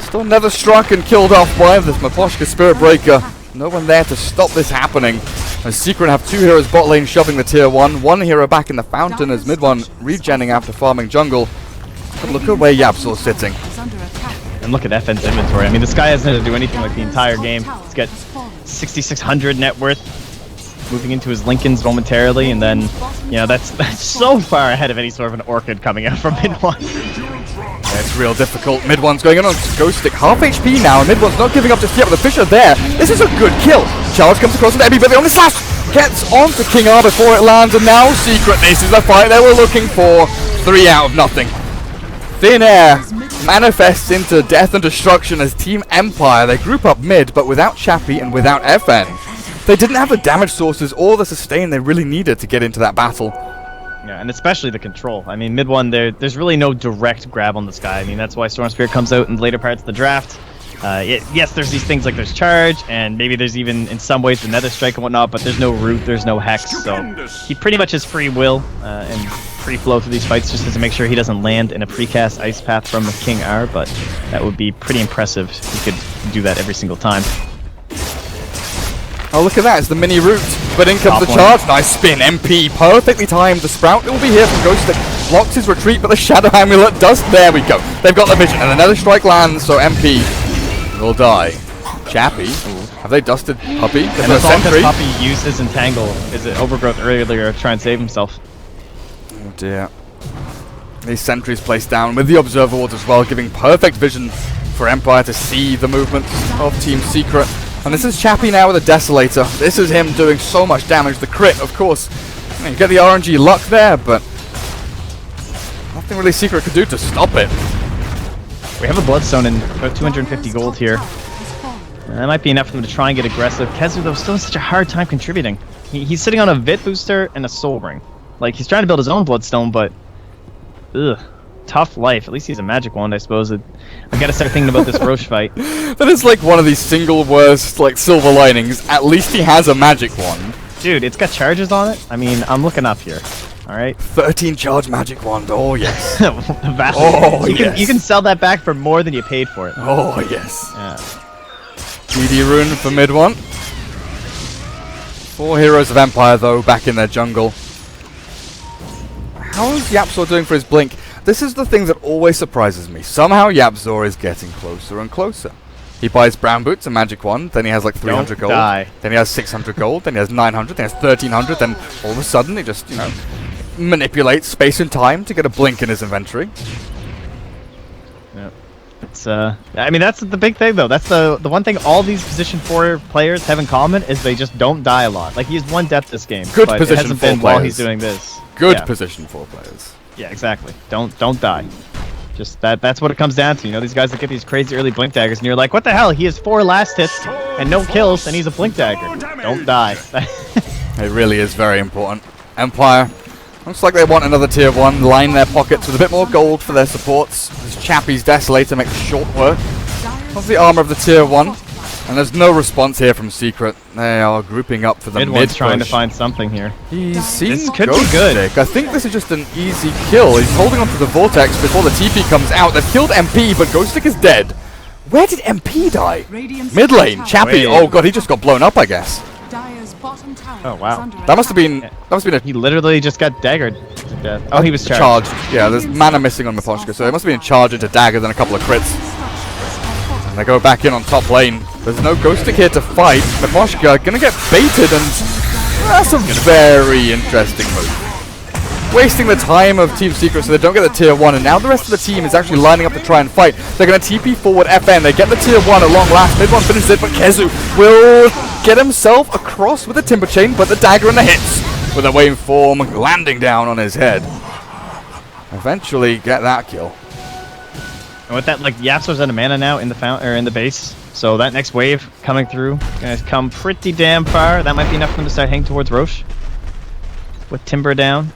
still never struck and killed off by this Miposhka Spirit Breaker. No one there to stop this happening. As Secret have 2 heroes bot lane shoving the tier 1. 1 hero back in the fountain as mid one regenning after farming jungle. But look at where Yapzor's sitting. And look at FN's inventory. I mean, this guy hasn't had to do anything like the entire game. He's got 6,600 net worth. Moving into his Lincolns momentarily, and then, you know, that's so far ahead of any sort of an Orchid coming out from mid one. Yeah, it's real difficult. Mid one's going in on Ghost Stick. Half HP now, and mid one's not giving up just yet, but the Fisher there. This is a good kill. Charge comes across with Ebby, but the only slash gets onto King R before it lands, and now Secret. This is the fight they were looking for. 3 out of nothing. Thin air manifests into death and destruction as Team Empire. They group up mid, but without Chappie and without FN. They didn't have the damage sources or the sustain they really needed to get into that battle. Yeah, and especially the control. I mean, mid one, there's really no direct grab on this guy. I mean, that's why Storm Spirit comes out in later parts of the draft. Yes, there's these things like there's charge, and maybe there's even, in some ways, the Nether Strike and whatnot, but there's no root, there's no hex, so he pretty much has free will and free flow through these fights just to make sure he doesn't land in a precast Ice Path from King R, but that would be pretty impressive if he could do that every single time. Oh, look at that, it's the mini root. But in comes the charge. Nice spin. MP perfectly timed. The Sprout will be here from Ghost Stick. Blocks his retreat, but the Shadow Amulet does. There we go. They've got the vision, and another strike lands, so MP will die. Chappie. Have they dusted Puppey? And that's all because Puppey used his Entangle, his Overgrowth earlier to try and save himself. Oh dear. These sentries placed down with the Observer Ward as well, giving perfect vision for Empire to see the movements of Team Secret. And this is Chappie now with a Desolator. This is him doing so much damage. The crit, of course. You get the RNG luck there, but nothing really Secret could do to stop it. We have a Bloodstone and about 250 gold here. That might be enough for them to try and get aggressive. Kezu, though, still has such a hard time contributing. He's sitting on a Vit Booster and a Soul Ring. Like, he's trying to build his own Bloodstone, but... Ugh. Tough life. At least he's a magic wand, I suppose. I've got to start thinking about this Roche fight. That is like one of these single worst, like, silver linings. At least he has a magic wand. Dude, it's got charges on it. I mean, I'm looking up here. Alright? 13 charge magic wand. Oh, yes. Oh, you can sell that back for more than you paid for it. Oh, yes. Yeah. GD rune for mid one. 4 heroes of Empire, though, back in their jungle. How is YapzOr doing for his blink? This is the thing that always surprises me. Somehow YapzOr is getting closer and closer. He buys brown boots, a magic wand, then he has like 300 gold. Die. Then he has 600 gold, then he has 900, then he has 1300, then all of a sudden he just, you know, manipulates space and time to get a blink in his inventory. Yep. It's I mean, that's the big thing though. That's the one thing all these position 4 players have in common is they just don't die a lot. Like, he has 1 death this game, Good but position it hasn't 4 been players. while he's doing this. Good Yeah. position 4 players. Yeah, exactly. Don't die. Just that's what it comes down to. You know, these guys that get these crazy early blink daggers, and you're like, what the hell? He has 4 last hits and no kills, and he's a blink dagger. Don't die. It really is very important. Empire, looks like they want another tier 1. Line their pockets with a bit more gold for their supports. This Chappie's Desolator makes short work of the armor of the tier 1. And there's no response here from Secret. They are grouping up for the mid one's trying to push. find something here. He's seen This could be good. Stick. I think this is just an easy kill. He's holding onto the Vortex before the TP comes out. They've killed MP, but Ghost Stick is dead. Where did MP die? Radiant's Mid lane, tower Chappie. Wait. Oh god, he just got blown up, I guess. Dire's bottom tower Oh, wow. is under That must have attack. been a He literally just got daggered to death. Oh, he was charged. Yeah, there's mana missing on Miposhka, so it must have been a charge into dagger, then a couple of crits. And they go back in on top lane. There's no Ghost Stick here to fight. Miposhka gonna get baited, and that's a very interesting move. Wasting the time of Team Secret so they don't get the tier 1, and now the rest of the team is actually lining up to try and fight. They're gonna TP forward FN, they get the tier 1 at long last. Mid one finishes it, but Kezu will get himself across with the Timber Chain, but the dagger and the hits with a waveform landing down on his head. Eventually get that kill. And with that, like, YapzOr's out of mana now in the or in the base, so that next wave coming through gonna come pretty damn far. That might be enough for them to start heading towards Roche with Timber down.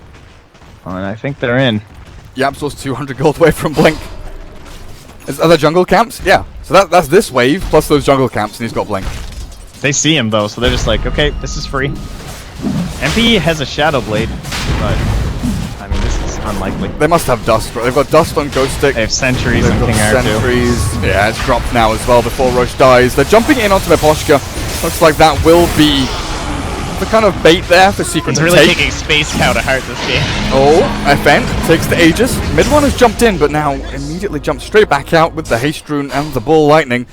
Oh, and I think they're in. YapzOr's 200 gold away from Blink. Are there jungle camps? Yeah. So that's this wave plus those jungle camps, and he's got Blink. They see him though, so they're just like, okay, this is free. MP has a Shadow Blade, but I mean, this is unlikely. They must have dust. They've got dust on Ghost Stick. They have sentries They've on got King R2. sentries. Yeah, it's dropped now as well before Roche dies. They're jumping in onto Miposhka. Looks like that will be the kind of bait there for Secret It's to really take. taking space cow to heart this game. Oh, FN takes the Aegis. Mid one has jumped in, but now immediately jumps straight back out with the Haste Rune and the Bull Lightning.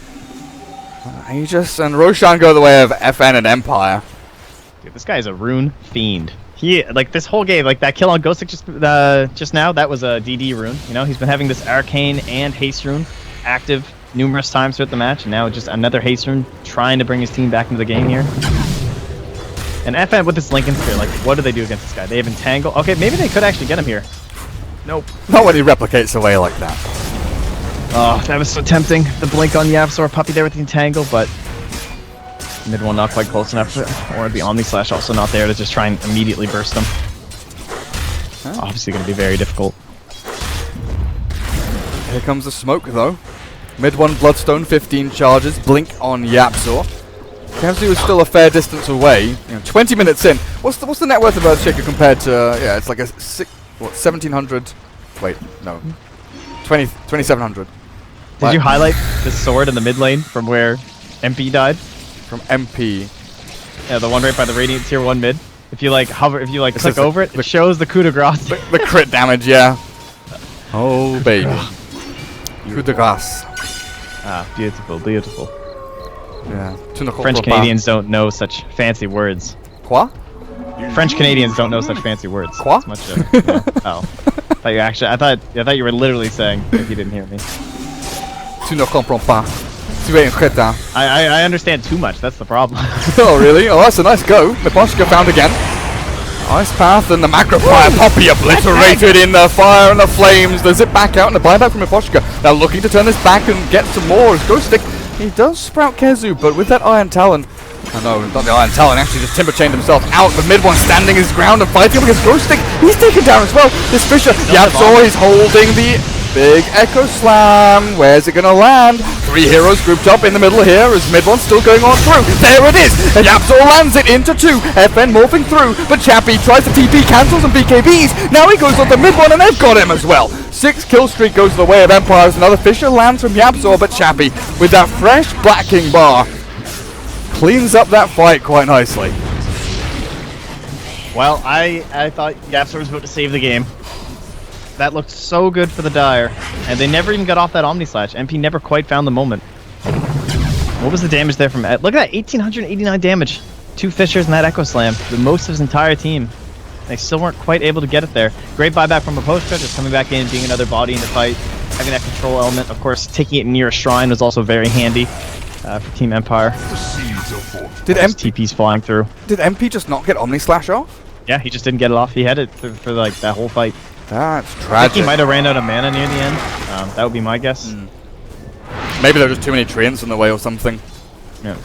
Aegis and Roshan go the way of FN and Empire. Dude, this guy's a rune fiend. He, like, this whole game, like that kill on Ghostic just now, that was a DD rune. You know, he's been having this Arcane and Haste Rune active numerous times throughout the match, and now just another Haste Rune trying to bring his team back into the game here. And FN with this Lincoln Spear, like, what do they do against this guy? They have Entangle. Okay, maybe they could actually get him here. Nope. Not when he replicates away like that. Oh, that was so tempting. The blink on YapzOr, Puppy there with the Entangle, but mid one not quite close enough, or the Omni Slash also not there to just try and immediately burst them. Obviously going to be very difficult. Here comes the smoke though. Mid one Bloodstone, 15 charges, blink on YapzOr. Kezu is still a fair distance away. You know, 20 minutes in. What's the net worth of Earthshaker compared to? Yeah, it's like a 1700. Wait, no, 2700. Did you highlight the sword in the mid lane from where MP died? From MP? Yeah, the one right by the Radiant Tier 1 mid. If you like hover, if you like click says over it, it shows the coup de grace. The crit damage, yeah. Oh baby. Coup de grace. Ah, beautiful, beautiful. Yeah. French Canadians don't know such fancy words. Quoi? French Canadians don't know such fancy words. Quoi? It's much, yeah. Oh, I thought you were literally saying if you didn't hear me. Tu ne comprends pas. Tu es un crétin. I understand too much. That's the problem. Oh really? Oh, that's a nice go. Miposhka found again. Ice Path and the Macro Fire Poppy obliterated in the fire and the flames. The zip back out and the buyback from Miposhka. Now looking to turn this back and get some more as Ghost Stick He does sprout Kezu, but with that Iron Talon... Oh no, not the Iron Talon, actually just Timber Chained himself out. The mid one standing his ground and fighting up against Ghost Stick. He's taken down as well. This Fisher, Yapzor, he's holding the big Echo Slam. Where's it going to land? 3 heroes grouped up in the middle here as mid one's still going on through. There it is! And Yapzor lands it into 2. FN morphing through, but Chappie tries to TP, cancels and BKBs. Now he goes on to mid one and they've got him as well. 6 kill streak goes the way of Empires. Another Fisher lands from Yapzor, but Chappie with that fresh Black King bar cleans up that fight quite nicely. Well, I thought Yapzor was about to save the game. That looked so good for the Dire, and they never even got off that Omni Slash. MP never quite found the moment. What was the damage there from Ed? Look at that, 1,889 damage. 2 Fishers and that Echo Slam, the most of his entire team. They still weren't quite able to get it there. Great buyback from Aposhka, just coming back in, being another body in the fight, having that control element. Of course, taking it near a shrine was also very handy for Team Empire. Did TP's flying through. Did MP just not get Omni Slash off? Yeah, he just didn't get it off. He had it for like that whole fight. That's I think tragic. he might have ran out of mana near the end. That would be my guess. Maybe there were just too many treants in the way or something. Yeah.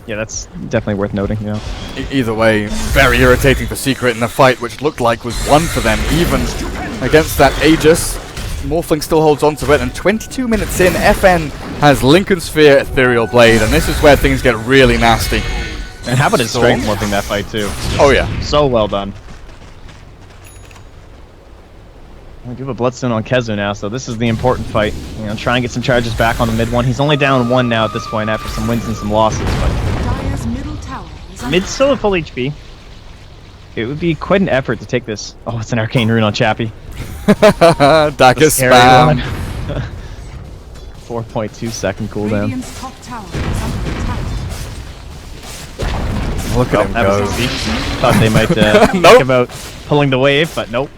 Yeah, that's definitely worth noting, you know. Either way, very irritating for Secret in the fight, which looked like was won for them, even against that Aegis. Morphling still holds on to it, and 22 minutes in, FN has Lincoln Sphere, Ethereal Blade, and this is where things get really nasty. And how about his strength morphing that fight, too? Oh yeah. So well done. I'll give a Bloodstone on Kezu now, so this is the important fight. You know, try and get some charges back on the mid one. He's only down 1 now at this point after some wins and some losses, but Dire's middle tower is under mid's still at full HP. It would be quite an effort to take this. Oh, it's an Arcane Rune on Chappie. Dagger Scary spam. one. 4.2 second cooldown. Radiant's top tower is under attack. Look at him That go. was easy. Thought they might Nope. think about pulling the wave, but nope.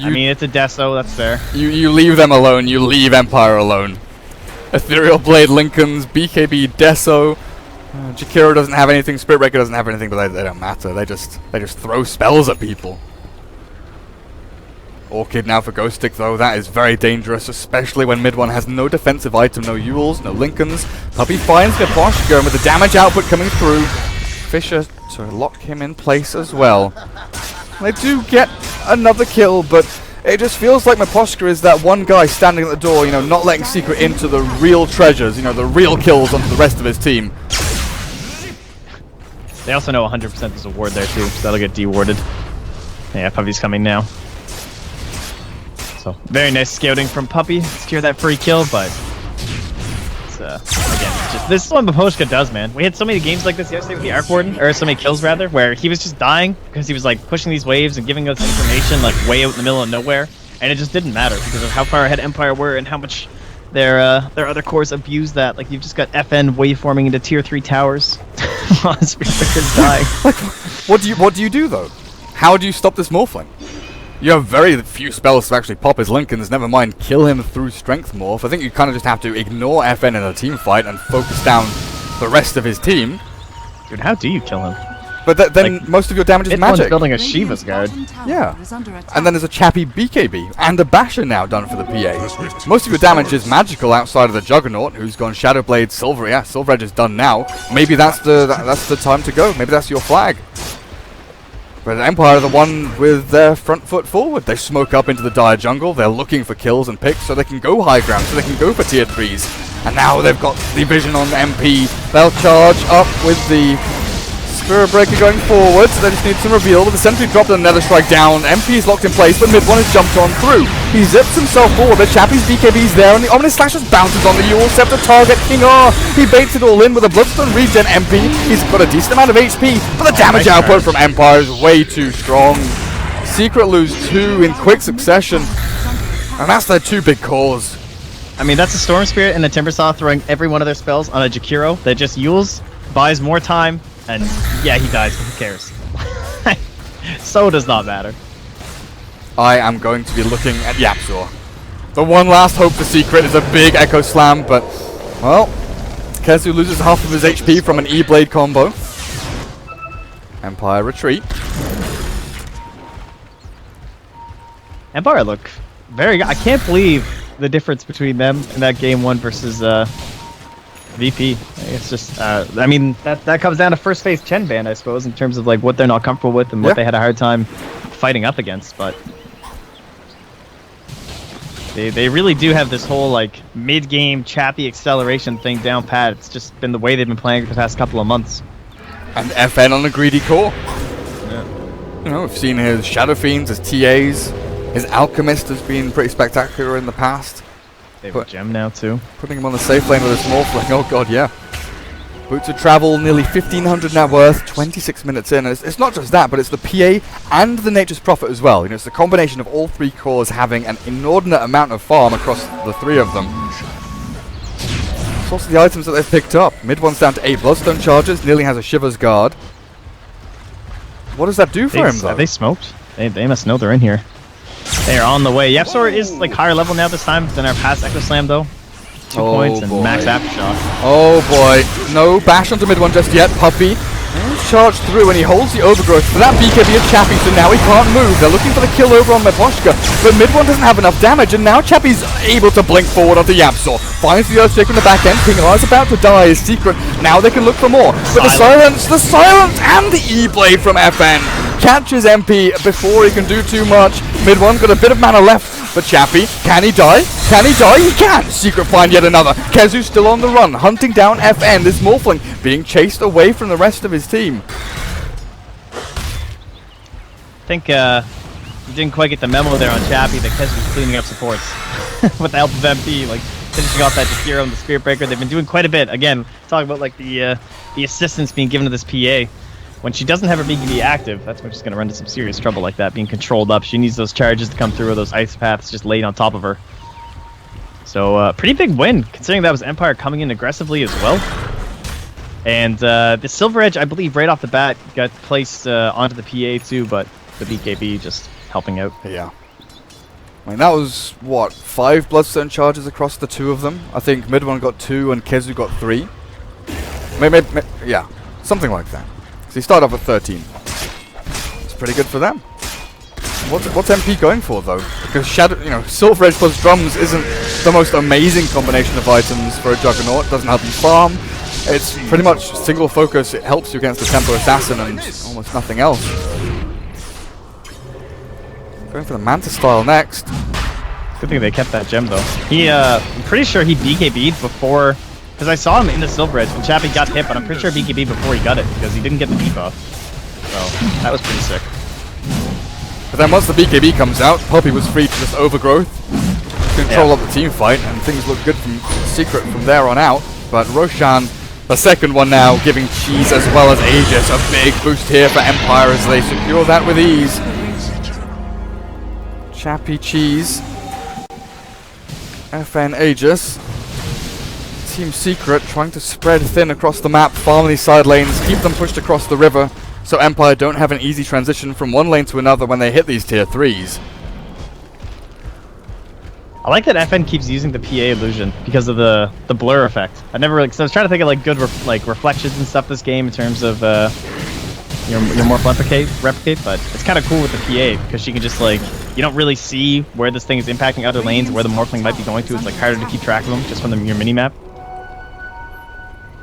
I mean, it's a Deso, that's fair. You leave them alone, you leave Empire alone. Ethereal Blade, Lincoln's, BKB, Deso. Jakiro doesn't have anything, Spirit Breaker doesn't have anything, but they don't matter. They just throw spells at people. Orchid now for Ghost Stick though, that is very dangerous, especially when mid one has no defensive item, no Yules, no Lincolns. Puppy finds Gaposhka, and with the damage output coming through, Fisher to lock him in place as well. They do get another kill, but it just feels like Maposhka is that one guy standing at the door, you know, not letting Secret into the real treasures, you know, the real kills onto the rest of his team. They also know 100% there's a ward there too, so that'll get dewarded. Yeah, Puppy's coming now. So, very nice scouting from Puppy. Secure that free kill, but it's, again, it's just, this is what Maposhka does, man. We had so many games like this yesterday with the Arc Warden, or so many kills rather, where he was just dying because he was like pushing these waves and giving us information like way out in the middle of nowhere, and it just didn't matter because of how far ahead Empire were and how much their other cores abused that. Like, you've just got FN waveforming into tier 3 towers while his Breaker's dying. What do you do though? How do you stop this Morphling? You have very few spells to actually pop his Lincolns, never mind kill him through Strength Morph. I think you kind of just have to ignore FN in a team fight and focus down the rest of his team. Dude, how do you kill him? But then Like, most of your damage is It's one's magic. building a Radiant's Shiva's guard. bottom tower Yeah. is under attack. And then there's a Chappie BKB and a Basher now done for the PA. Most of your damage is magical outside of the Juggernaut, who's gone Shadowblade, Silver. Yeah, Silver Edge is done now. Maybe that's the time to go. Maybe that's your flag. But Empire are the one with their front foot forward. They smoke up into the dire jungle. They're looking for kills and picks so they can go high ground, so they can go for tier 3s. And now they've got the vision on MP. They'll charge up with the Spirit Breaker going forward. So they just need some reveal. With the Sentry dropped and another strike down. MP is locked in place, but mid one has jumped on through. He zips himself forward, but Chappie's BKB's there, and the Ominous Slash just bounces on the Yule Scepter target. King R, he baits it all in with a Bloodstone regen MP. He's got a decent amount of HP, but the damage nice output charge. from Empire is way too strong. Secret lose 2 in quick succession, and that's their 2 big cores. I mean, that's a Storm Spirit and a Timbersaw throwing every one of their spells on a Jakiro that just Yules, buys more time, and yeah, he dies, but who cares? So does not matter. I am going to be looking at Yapzor. The one last hope for Secret is a big Echo Slam, but, well, Kezu loses half of his HP from an E-Blade combo. Empire retreat. Empire look very good. I can't believe the difference between them in that game 1 versus VP. It's just, I mean, that comes down to first phase Chen ban, I suppose, in terms of like what they're not comfortable with and what they had a hard time fighting up against. But they really do have this whole like mid-game Chappy acceleration thing down pat. It's just been the way they've been playing for the past couple of months. And FN on a greedy core. Yeah. You know, we've seen his Shadow Fiends, his TAs, his Alchemist has been pretty spectacular in the past. They have a gem now too. Putting him on the safe lane with a small fling. Oh god, yeah. Boots of Travel, nearly 1,500 net worth, 26 minutes in. And it's not just that, but it's the PA and the Nature's Prophet as well. You know, it's the combination of all three cores having an inordinate amount of farm across the three of them. It's also the items that they've picked up. Mid one's down to 8 Bloodstone charges, nearly has a Shiver's Guard. What does that do for him, though? Are they smoked? They must know they're in here. They are on the way. Yapsor is like higher level now this time than our past Echo Slam though. 2 points and max Aftershock. Oh boy. No bash onto mid one just yet. Puppy charged through and he holds the overgrowth for that BKB of Chappie, so now he can't move. They're looking for the kill over on Meboshka, but mid one doesn't have enough damage, and now Chappie's able to blink forward onto Yapsor. Finds the Earthshake on the back end. King R is about to die. His secret. Now they can look for more. But the silence, and the E-Blade from FN catches MP before he can do too much. Mid one got a bit of mana left, but Chappie, can he die? Can he die? He can! Secret find yet another. Kezu still on the run, hunting down FN. This Morphling being chased away from the rest of his team. I think you didn't quite get the memo there on Chappie that Kezu's cleaning up supports with the help of MP, like finishing off that Jakiro and the Spirit Breaker. They've been doing quite a bit. Again, talking about like the assistance being given to this PA. When she doesn't have her BKB active, that's when she's going to run into some serious trouble like that, being controlled up. She needs those charges to come through, or those ice paths just laid on top of her. So, pretty big win, considering that was Empire coming in aggressively as well. And the Silver Edge, I believe, right off the bat, got placed onto the PA too, but the BKB just helping out. Yeah. I mean, that was, what, 5 Bloodstone charges across the two of them? I think mid one got 2 and Kezu got 3. Maybe, yeah, something like that. So he started off with 13. It's pretty good for them. What's MP going for though? Because Silver Edge plus Drums isn't the most amazing combination of items for a Juggernaut. It doesn't help you farm. It's pretty much single focus. It helps you against the Tempo Assassin and almost nothing else. Going for the Manta style next. Good thing they kept that gem though. I'm pretty sure he BKB'd before. Because I saw him in the Silver Edge when Chappie got hit, but I'm pretty sure BKB before he got it, because he didn't get the debuff. So, that was pretty sick. But then once the BKB comes out, Puppy was free to just overgrowth, control up the team fight, and things look good from Secret from there on out. But Roshan, the second one now, giving Cheese as well as Aegis a big boost here for Empire as they secure that with ease. Chappie, Cheese, FN, Aegis. Team Secret trying to spread thin across the map, farm these side lanes, keep them pushed across the river, so Empire don't have an easy transition from one lane to another when they hit these tier 3s. I like that FN keeps using the PA illusion because of the blur effect. I never really, cause I was trying to think of like good reflections and stuff this game in terms of your morph replicate, but it's kind of cool with the PA because she can just like, you don't really see where this thing is impacting other lanes, where the Morphling might be going to. It's like harder to keep track of them just from your mini map.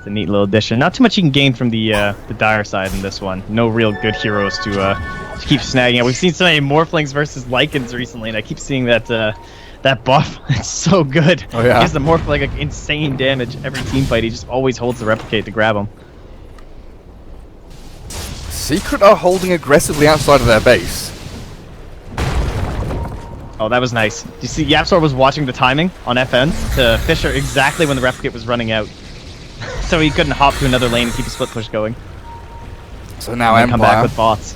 A neat little addition. Not too much you can gain from the dire side in this one. No real good heroes to keep snagging. We've seen so many Morphlings versus Lycans recently, and I keep seeing that that buff. It's so good. Oh yeah. He gives the Morphling like insane damage every team fight. He just always holds the replicate to grab him. Secret are holding aggressively outside of their base. Oh, that was nice. Do you see Yapsor was watching the timing on FN to Fisher exactly when the replicate was running out. So he couldn't hop to another lane and keep a split push going. So now Empire come back with bots.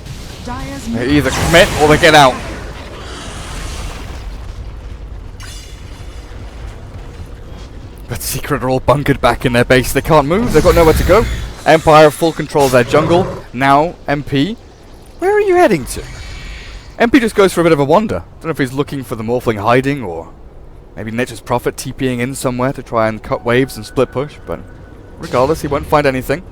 They either commit or they get out. But Secret are all bunkered back in their base. They can't move. They've got nowhere to go. Empire have full control of their jungle. Now MP, where are you heading to? MP just goes for a bit of a wander. Don't know if he's looking for the Morphling hiding or maybe Nature's Prophet TPing in somewhere to try and cut waves and split push, but regardless, he won't find anything.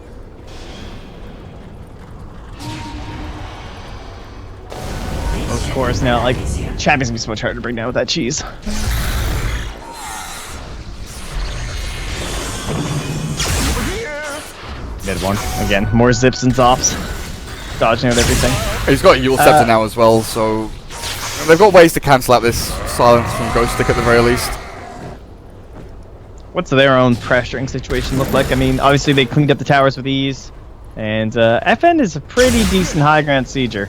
Of course, now, like, Chappie's gonna be so much harder to bring down with that cheese. mid one. Again, more zips and zops. Dodging out everything. He's got Yule Scepter now as well, so they've got ways to cancel out this silence from Ghost Stick at the very least. What's their own pressuring situation look like? I mean, obviously they cleaned up the towers with ease, and FN is a pretty decent high ground sieger.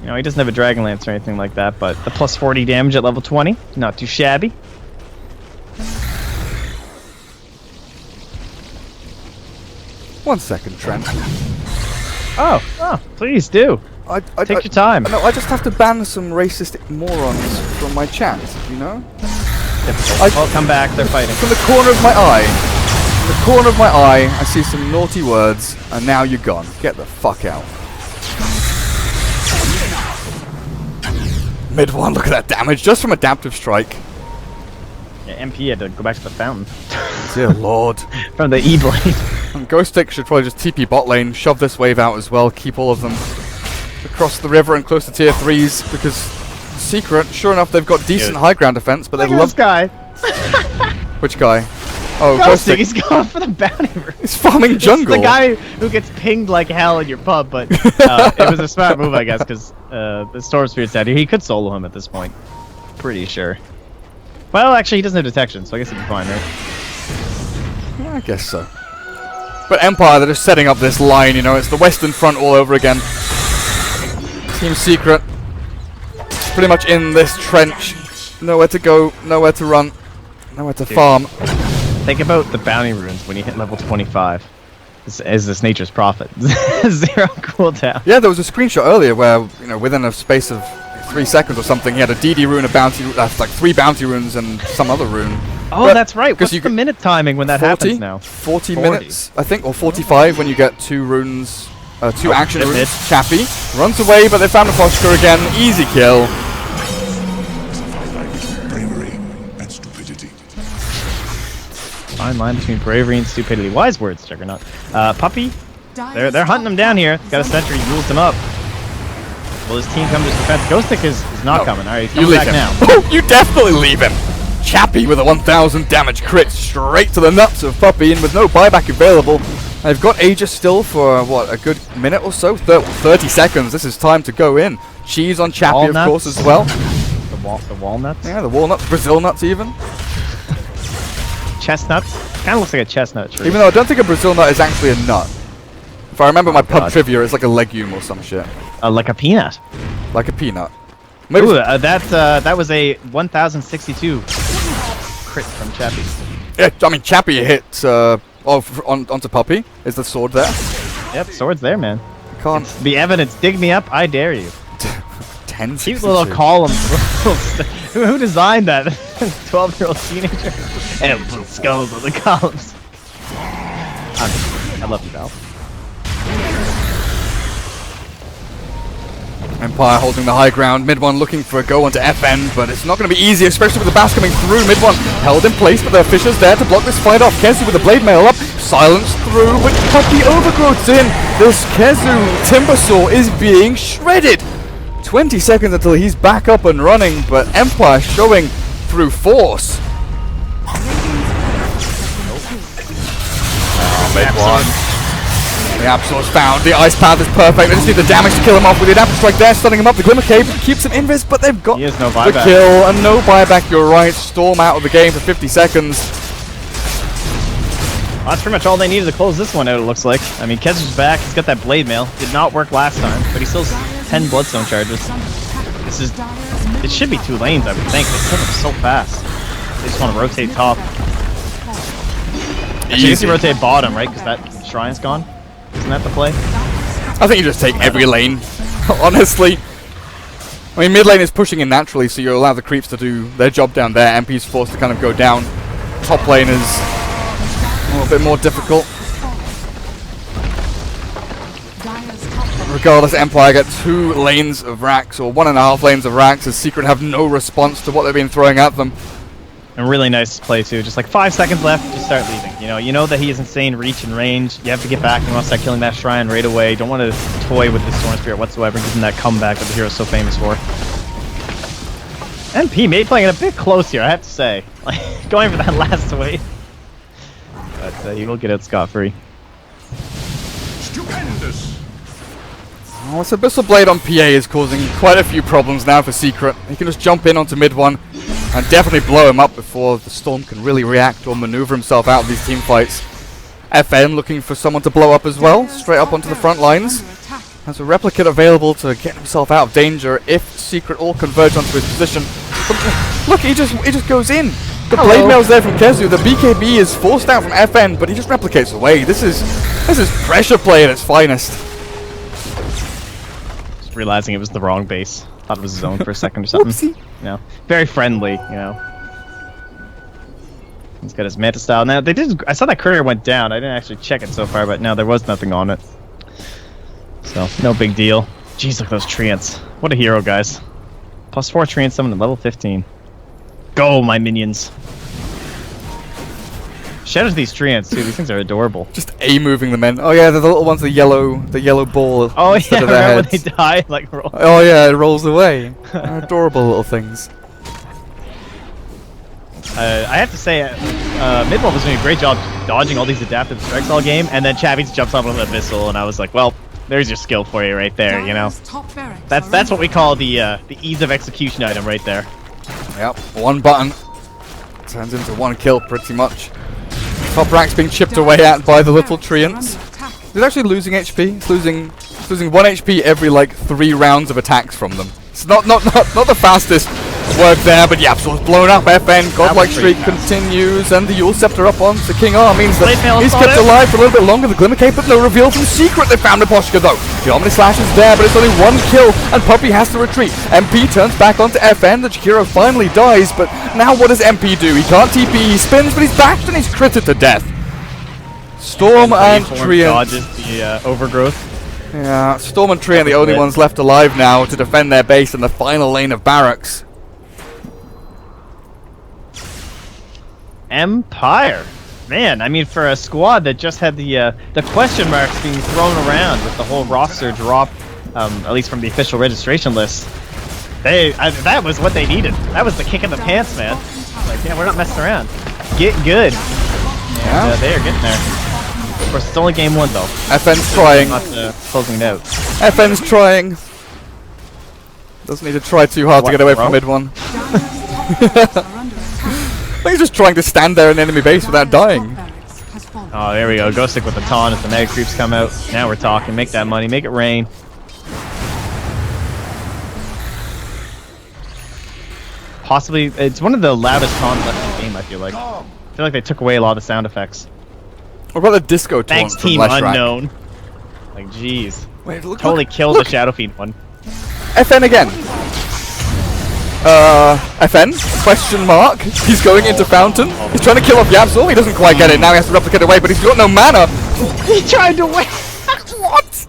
You know, he doesn't have a Dragon Lance or anything like that, but the plus 40 damage at level 20, not too shabby. One second, Trent. Oh, please do. Take your time. No, I just have to ban some racist morons from my chat, you know? I'll come back, they're fighting. From the corner of my eye, I see some naughty words, and now you're gone. Get the fuck out. Mid one, look at that damage, just from Adaptive Strike. Yeah, MP had to go back to the fountain. Dear lord. From the E-Blade. And Ghost Stick should probably just TP bot lane, shove this wave out as well, keep all of them across the river and close to tier 3s, because Secret, sure enough, they've got decent high ground defense, but they love... this guy. Which guy? Oh, Ghost Stick, he's going for the bounty room. He's farming jungle. It's the guy who gets pinged like hell in your pub, but it was a smart move, I guess, because the Storm Spirit's out here. He could solo him at this point. Pretty sure. Well, actually, he doesn't have detection, so I guess he'd be fine, right? Yeah, I guess so. But Empire, they're just setting up this line, you know, it's the Western Front all over again. Team Secret, pretty much in this trench. Nowhere to go, nowhere to run, nowhere to farm. Think about the bounty runes when you hit level 25. Is this Nature's Prophet? 0 cooldown. Yeah, there was a screenshot earlier where, you know, within a space of 3 seconds or something, he had a DD rune, a bounty, like 3 bounty runes and some other rune. Oh, but that's right. What's the minute timing when that 40, happens now? 40 minutes, I think, or 45 when you get 2 runes, 2 action runes. Chappie runs away, but they found a Foshka again. Easy kill. Bravery and stupidity. Fine line between bravery and stupidity. Wise words, Juggernaut. Puppy, they're hunting him down here. Got a sentry, rules him up. Will his team come to his defense? Ghost Stick is not coming. Alright, he's coming back now. Oh, you definitely leave him. Chappie with a 1000 damage crit straight to the nuts of Puppy, and with no buyback available. They've got Aegis still for, what, a good minute or so? 30 seconds. This is time to go in. Cheese on Chappie, Walnuts. of course, as well. The walnuts? Yeah, the walnuts, Brazil nuts even. Chestnuts? Kind of looks like a chestnut tree. Even though I don't think a Brazil nut is actually a nut. If I remember my pub God. trivia, it's like a legume or some shit. Like a peanut. Like a peanut. Maybe Ooh, that was a 1062 crit from Chappie. yeah, I mean, Chappie hit onto Puppy. Is the sword there? Yep, sword's there, man. Can't. The evidence. Dig me up. I dare you. 10 Cute little columns. Who designed that? 12-year-old teenager. And little skulls on the columns. I love you, Val. Empire holding the high ground. Mid one looking for a go onto FN, but it's not going to be easy, especially with the Bass coming through. Mid one held in place, but there are Fishers there to block this fight off. Kezu with the blade mail up, silenced through, but Puppy overgrowth's in. This Kezu Timbersaw is being shredded. 20 seconds until he's back up and running, but Empire showing through force. Oh, mid one. The Absol's found. The Ice Path is perfect. They just need the damage to kill him off with the Adaptive Strike there, stunning him up. The Glimmer Cave keeps him invis, but they've got He has no the buyback. kill and no buyback. You're right. Storm out of the game for 50 seconds. Well, that's pretty much all they needed to close this one out, it looks like. I mean, Kezu's back. He's got that blade mail. Did not work last time, but he still has 10 Bloodstone charges. This is... It should be 2 lanes, I would think. They kill him so fast. They just want to rotate top. Actually, I guess you rotate bottom, right? Because that shrine's gone. Isn't that the play? I think you just take every lane, honestly. I mean, mid lane is pushing in naturally, so you allow the creeps to do their job down there. MP's forced to kind of go down. Top lane is a little bit more difficult. Regardless, Empire get 2 lanes of racks, or 1.5 lanes of racks, as Secret have no response to what they've been throwing at them. And really nice play too. Just like 5 seconds left, just start leaving. You know that he has insane reach and range. You have to get back and you want to start killing that shrine right away. Don't want to toy with the Storm Spirit whatsoever, give him that comeback that the hero's so famous for. MP may playing it a bit close here, I have to say. Like going for that last wave. But he will get out scot-free. Stupendous! Oh, this Abyssal Blade on PA is causing quite a few problems now for Secret. He can just jump in onto mid one and definitely blow him up before the Storm can really react or maneuver himself out of these team fights. FN looking for someone to blow up as well, straight up onto the front lines. Has a replicate available to get himself out of danger if Secret all converge onto his position. But look, he just goes in. The blade mail's there from Kezu. The BKB is forced out from FN, but he just replicates away. This is pressure play at its finest. Just realizing it was the wrong base. Thought it was his own for a second or something. Whoopsie. You know, very friendly. You know. He's got his Manta style. Now they did. I saw that courier went down. I didn't actually check it so far, but no, there was nothing on it. So no big deal. Jeez, look at those treants. What a hero, guys. +4 treant summon at level 15. Go, my minions. Shout out to these treants too. These things are adorable. Just A-moving the men. Oh yeah, they're the little ones, the yellow ball. Oh instead yeah, of their remember when heads. they die? Like roll. Oh yeah, it rolls away. Adorable little things. I have to say, Midwell was doing a great job dodging all these adaptive strikes all game, and then Chavez jumps up on the Abyssal, and I was like, well, there's your skill for you right there, you know. That's what we call the ease of execution item right there. Yep, one button turns into one kill pretty much. Top rack's being chipped away at by the little treants. He's actually losing HP. He's losing 1 HP every like 3 rounds of attacks from them. It's not the fastest work there, but yeah, so it's blown up. FN godlike streak continues, and the Yule Scepter up onto King R means that he's kept alive for a little bit longer. The Glimmer Cape, but no reveal from Secret. They found Neposhka though. The Omni Slash is there, but it's only 1 kill, and Puppy has to retreat. MP turns back onto FN. The Chikiro finally dies, but now what does MP do? He can't TP. He spins, but he's bashed and he's critted to death. Storm and Treant dodges the overgrowth. Yeah, Storm and Treant the only ones left alive now to defend their base in the final lane of barracks. Empire, man. I mean, for a squad that just had the question marks being thrown around with the whole roster drop, at least from the official registration list, that was what they needed. That was the kick in the pants, man. Like, yeah, we're not messing around. Get good. Yeah, they are getting there. Of course, it's only game 1 though. FN's trying. Not closing it out. FN's trying. Doesn't need to try too hard to get away from mid one. I think he's just trying to stand there in enemy base without dying. Oh, there we go. Go stick with the taunt as the mega creeps come out. Now we're talking. Make that money. Make it rain. Possibly, it's one of the loudest taunts left in the game, I feel like. I feel like they took away a lot of the sound effects. What about the disco taunt Thanks, from Team Leshrac? Unknown. Like, jeez. Wait, look, Totally killed the Shadow Fiend one. FN again. FN? Question mark. He's going into Fountain. He's trying to kill off Yapsel. He doesn't quite get it. Now he has to replicate away, but he's got no mana. He tried to win. What?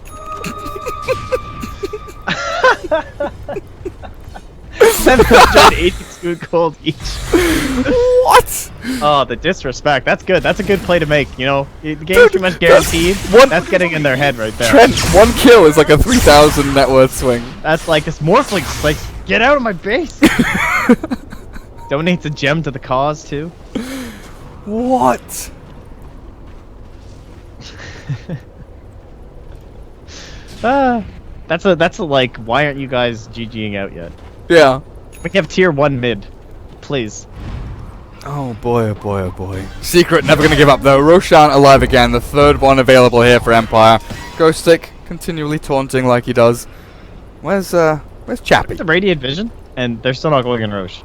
782 gold each. What? Oh, the disrespect. That's good. That's a good play to make. You know, the game's pretty much guaranteed. That's getting in their head right there. Trent, 1 kill is like a 3,000 net worth swing. That's like this Morphling's like, get out of my base. Donates a gem to the cause too. What? That's a like, why aren't you guys GGing out yet? Yeah. We can have tier 1 mid, please. Oh boy, oh boy, oh boy. Secret never gonna give up though. Roshan alive again, the 3rd one available here for Empire. Ghost Stick continually taunting like he does. Where's Chappie? The Radiant Vision, and they're still not going in Roche.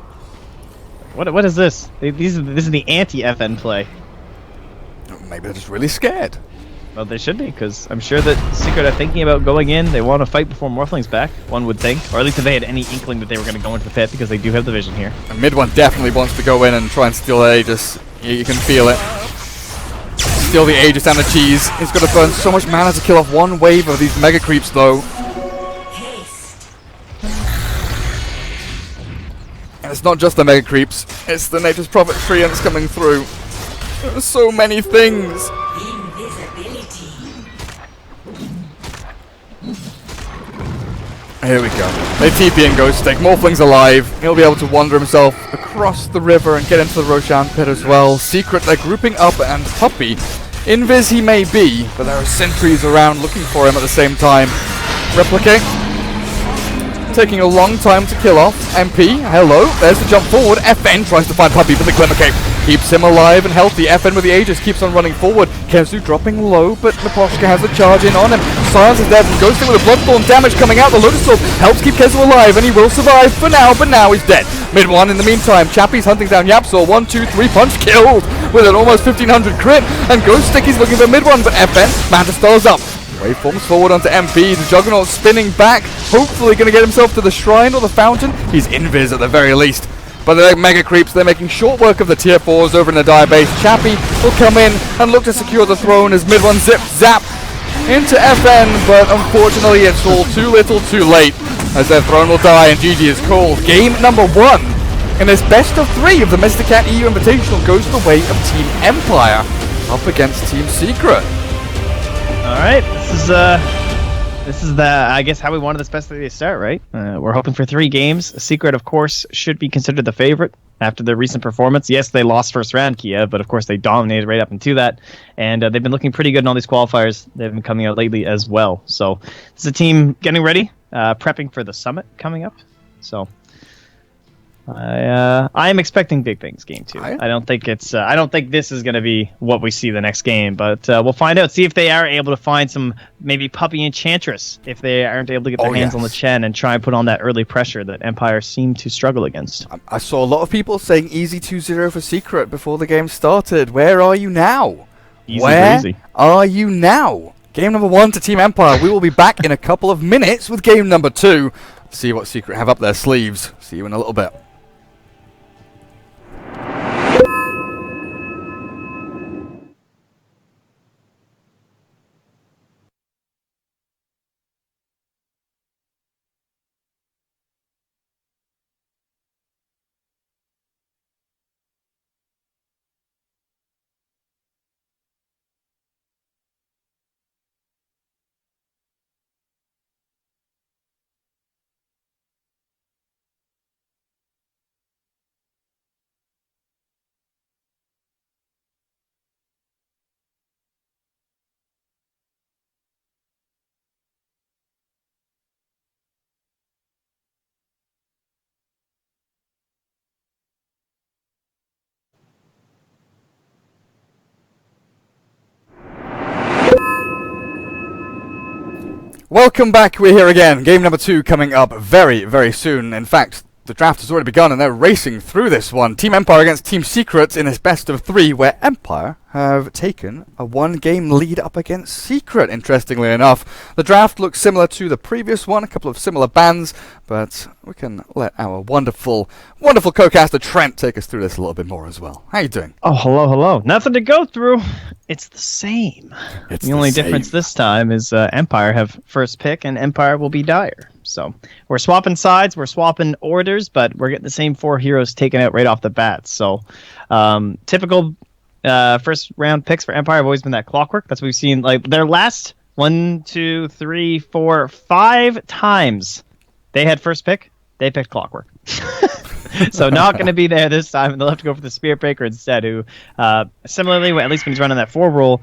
What is this? This is the anti-FN play. Maybe they're just really scared. Well, they should be, because I'm sure that Secret are thinking about going in. They want to fight before Morphling's back, one would think. Or at least if they had any inkling that they were going to go into the pit, because they do have the vision here. And mid one definitely wants to go in and try and steal the Aegis. You can feel it. Steal the Aegis and the cheese. He's got to burn so much mana to kill off 1 wave of these mega creeps though. And it's not just the mega creeps, it's the Nature's Prophet treants coming through. There's so many things. Here we go. They TP and Ghost Stick. Morphling's alive. He'll be able to wander himself across the river and get into the Roshan pit as well. Secret, they're grouping up, and Puppy Invis he may be, but there are sentries around looking for him at the same time. Replicate. Taking a long time to kill off. MP, hello, there's the jump forward. FN tries to find Puppy, but the Glimmer Cape keeps him alive and healthy. FN with the Aegis keeps on running forward. Kenzu dropping low, but Naposhka has a charge in on him. Silence is dead and Ghosting with a Bloodthorn damage coming out. The Lotus Orb helps keep Kenzu alive, and he will survive for now, but now he's dead. Mid one in the meantime, Chappie's hunting down Yapsaw. 1, 2, 3 punch killed with an almost 1500 crit, and Ghost Sticky's looking for mid one, but FN, Manta Star's up. Waveforms forward onto MP, the Juggernaut spinning back, hopefully going to get himself to the Shrine or the Fountain. He's invis at the very least. But they're mega creeps, they're making short work of the tier 4s over in the Dire base. Chappie will come in and look to secure the throne as mid one zip zap into FN, but unfortunately it's all too little too late as their throne will die and GG is called. Game number 1 in this best of 3 of the Mr. Cat EU Invitational goes the way of Team Empire up against Team Secret. All right, this is the I guess how we wanted this best of 3 to start, right? We're hoping for 3 games. Secret, of course, should be considered the favorite after their recent performance. Yes, they lost first round, Kia, but of course they dominated right up into that, and they've been looking pretty good in all these qualifiers. They've been coming out lately as well. So this is a team getting ready, prepping for the summit coming up. So I am expecting big things game 2. I don't think this is going to be what we see the next game, but we'll find out. See if they are able to find some maybe Puppy Enchantress if they aren't able to get their hands on the Chen and try and put on that early pressure that Empire seem to struggle against. I saw a lot of people saying easy 2-0 for Secret before the game started. Where are you now? Where are you now? Game number 1 to Team Empire. We will be back in a couple of minutes with game number 2. See what Secret have up their sleeves. See you in a little bit. Welcome back, we're here again. Game number 2 coming up very, very soon. In fact, the draft has already begun and they're racing through this one. Team Empire against Team Secret in this best of 3 where Empire have taken a 1-game lead up against Secret, interestingly enough. The draft looks similar to the previous one, a couple of similar bands, but we can let our wonderful, wonderful co-caster Trent take us through this a little bit more as well. How you doing? Oh, hello. Nothing to go through. It's the same. The only difference this time is Empire have first pick and Empire will be Dire. So we're swapping sides, we're swapping orders, but we're getting the same 4 heroes taken out right off the bat. So typical first round picks for Empire have always been that Clockwork. That's what we've seen. Like their last 1, 2, 3, 4, 5 times they had first pick, they picked Clockwork. So not going to be there this time, and they'll have to go for the Spirit Breaker instead, who similarly, at least when he's running that 4 roll,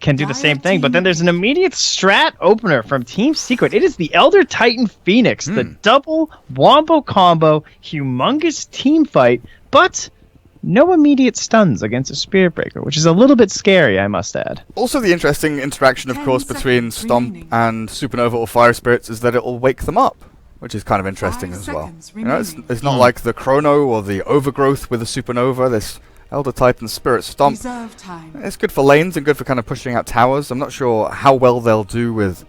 can do the same thing. But then there's an immediate strat opener from Team Secret. It is the Elder Titan Phoenix, the double wombo combo, humongous team fight, but no immediate stuns against a Spirit Breaker, which is a little bit scary, I must add. Also the interesting interaction, of course, between Stomp and Supernova or Fire Spirits is that it will wake them up, which is kind of interesting as well. You know, it's not like the Chrono or the Overgrowth with the Supernova. This Elder Titan Spirit Stomp, it's good for lanes and good for kind of pushing out towers. I'm not sure how well they'll do with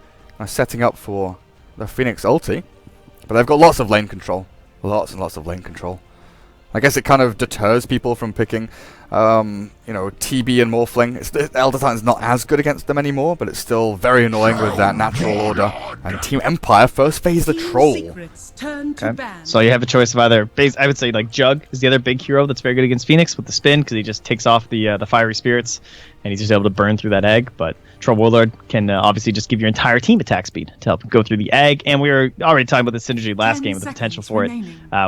setting up for the Phoenix ulti, but they've got lots of lane control. Lots and lots of lane control. I guess it kind of deters people from picking, TB and Morphling. Elder Titan's not as good against them anymore, but it's still very annoying with that natural order. And Team Empire first phase the Troll. Okay. So you have a choice of either, I would say like Jug is the other big hero that's very good against Phoenix with the spin, because he just takes off the fiery spirits, and he's just able to burn through that egg. But Troll Warlord can obviously just give your entire team attack speed to help go through the egg, and we were already talking about the synergy last game with the potential for it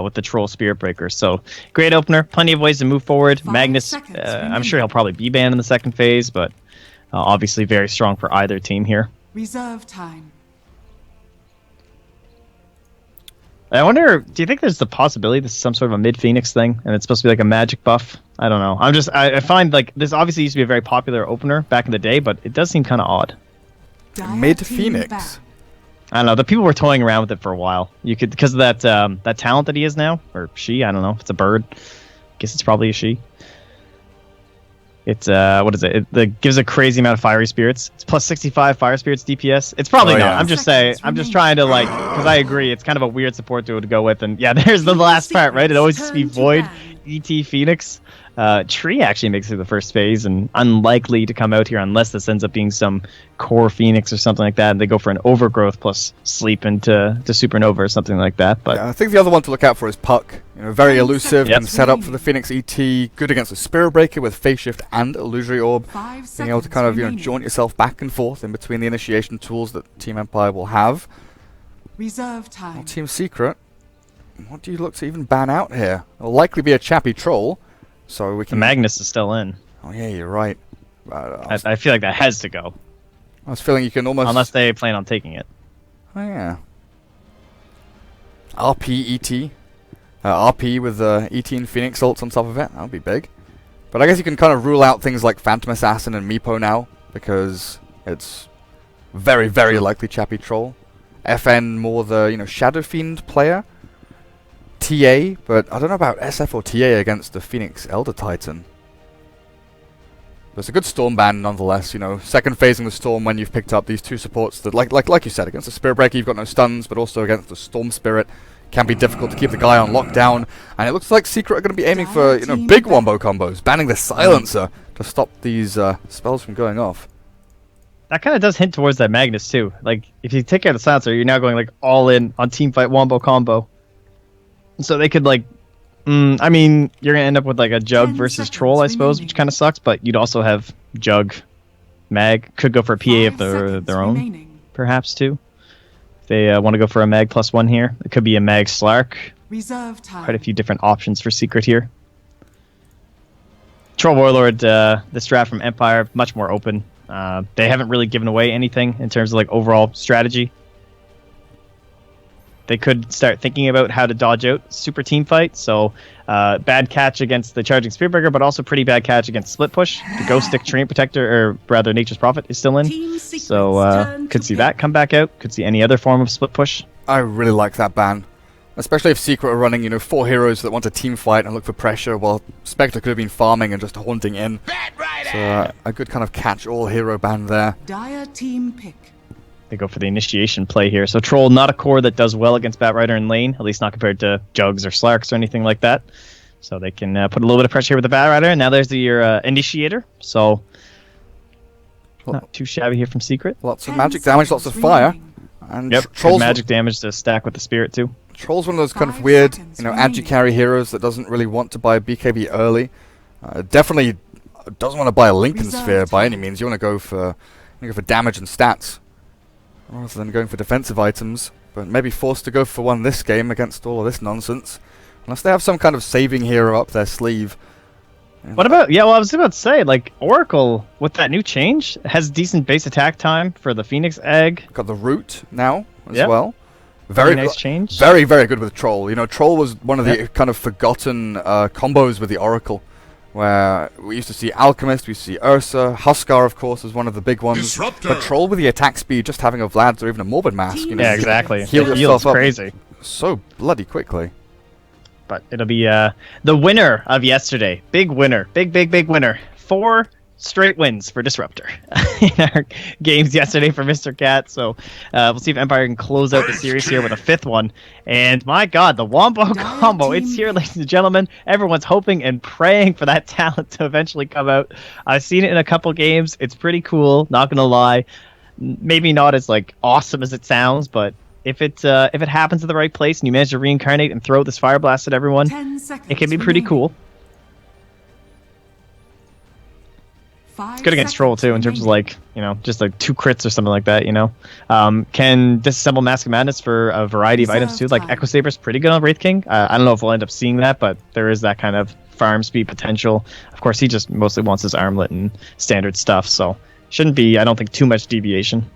with the Troll Spirit Breaker. So great opener, plenty of ways to move forward. Magnus, I'm sure he'll probably be banned in the second phase, but Obviously very strong for either team here. Reserve time. I wonder, do you think there's the possibility this is some sort of a mid-Phoenix thing, and it's supposed to be like a magic buff? I don't know. I find like this obviously used to be a very popular opener back in the day, but it does seem kind of odd. Mid Phoenix. I don't know. The people were toying around with it for a while. You could, because of that talent that he is now, or she. I don't know if it's a bird. Guess it's probably a she. It's what is it? It gives a crazy amount of fiery spirits. It's plus 65 fire spirits DPS. It's probably not. Yeah. I'm just saying. I'm just trying to like, because I agree. It's kind of a weird support duo to go with. And yeah, there's the last part, right? It always used to be Void, ET Phoenix. Tree actually makes it through the first phase and unlikely to come out here unless this ends up being some core Phoenix or something like that, and they go for an overgrowth plus sleep into Supernova or something like that. But yeah, I think the other one to look out for is Puck. Very elusive, Yep. and set up for the Phoenix ET. Good against the Spirit Breaker with Phase Shift and Illusory Orb. 5 Being able to kind of jaunt yourself back and forth in between the initiation tools that Team Empire will have. Reserve time. Well, Team Secret, what do you look to even ban out here? It'll likely be a Chappy Troll, so we the can... Magnus is still in. Oh yeah, you're right. I feel like that has to go I was feeling you can almost... unless they plan on taking it. Oh yeah. RP RP with ET and Phoenix ults on top of it. That would be big. But I guess you can kind of rule out things like Phantom Assassin and Meepo now, because it's very, very likely Chappy Troll. FN more the, Shadow Fiend player. TA, but I don't know about SF or TA against the Phoenix Elder Titan. But it's a good Storm ban nonetheless, second phasing the Storm when you've picked up these two supports that, like you said, against the Spirit Breaker you've got no stuns, but also against the Storm Spirit can be difficult to keep the guy on lockdown. And it looks like Secret are going to be aiming for, big wombo combos, banning the Silencer to stop these spells from going off. That kind of does hint towards that Magnus too. Like if you take out the Silencer, you're now going like all in on team fight wombo combo. So they could like, I mean, you're gonna end up with like a Jug 10 versus Troll, I suppose, remaining. which kind of sucks. But you'd also have Jug, Mag could go for a PA of their own, perhaps too. If they want to go for a Mag +1 here, it could be a Mag Slark. Reserve time. Quite a few different options for Secret here. Troll Warlord, this draft from Empire, much more open. They haven't really given away anything in terms of like overall strategy. They could start thinking about how to dodge out super team fight. So bad catch against the charging Spearbreaker, but also pretty bad catch against Split Push. The Ghost Stick Terrain Protector, or rather Nature's Prophet, is still in. Team Secret's So turn could to see pick. that come back out. Could see any other form of Split Push. I really like that ban. Especially if Secret are running, 4 heroes that want to team fight and look for pressure, while Spectre could have been farming and just haunting in. So a good kind of catch-all hero ban there. Dire team pick. They go for the initiation play here. So Troll, not a core that does well against Batrider in lane, at least not compared to Jugs or Slarks or anything like that. So they can put a little bit of pressure here with the Batrider, and now there's your Initiator. So not too shabby here from Secret. Lots of 10 magic damage, lots of fire. remaining. And Yep, Troll's, magic damage to stack with the Spirit too. Troll's one of those kind of 5 weird, seconds agi remaining. carry heroes that doesn't really want to buy BKB early. Definitely doesn't want to buy a Lincoln Reserve Sphere by any time. means. You want to go for damage and stats rather than going for defensive items. But maybe forced to go for one this game against all of this nonsense, unless they have some kind of saving hero up their sleeve. What about, I was about to say, like, Oracle, with that new change, has decent base attack time for the Phoenix Egg. Got the root now as Yep. well. Very nice change. Very, very good with Troll. Troll was one of the kind of forgotten combos with the Oracle, where we used to see Alchemist, we used to see Ursa, Huskar, of course, was one of the big ones. Disruptor. But Troll with the attack speed, just having a Vlad's or even a Morbid Mask, Yeah, you Yeah, can exactly. heal The yourself heal's up crazy. so bloody quickly. But it'll be the winner of yesterday. Big winner. Big winner. 4 straight wins for Disruptor in our games yesterday for Mr. Cat. So we'll see if Empire can close out the series here with a 5th one. And my god, the Wombo combo. It's here, ladies and gentlemen. Everyone's hoping and praying for that talent to eventually come out. I've seen it in a couple games. It's pretty cool, not gonna lie. Maybe not as like awesome as it sounds, but if it happens at the right place and you manage to reincarnate and throw this Fire Blast at everyone, 10 seconds it can be pretty remaining. cool. 5 Good against Troll too, in terms of seconds like, just like 2 crits or something like that, Can disassemble Mask of Madness for a variety of items too. Reserve Like time. Echo Saber's pretty good on Wraith King. I don't know if we'll end up seeing that, but there is that kind of farm speed potential. Of course, he just mostly wants his armlet and standard stuff, so Shouldn't be, I don't think, too much deviation.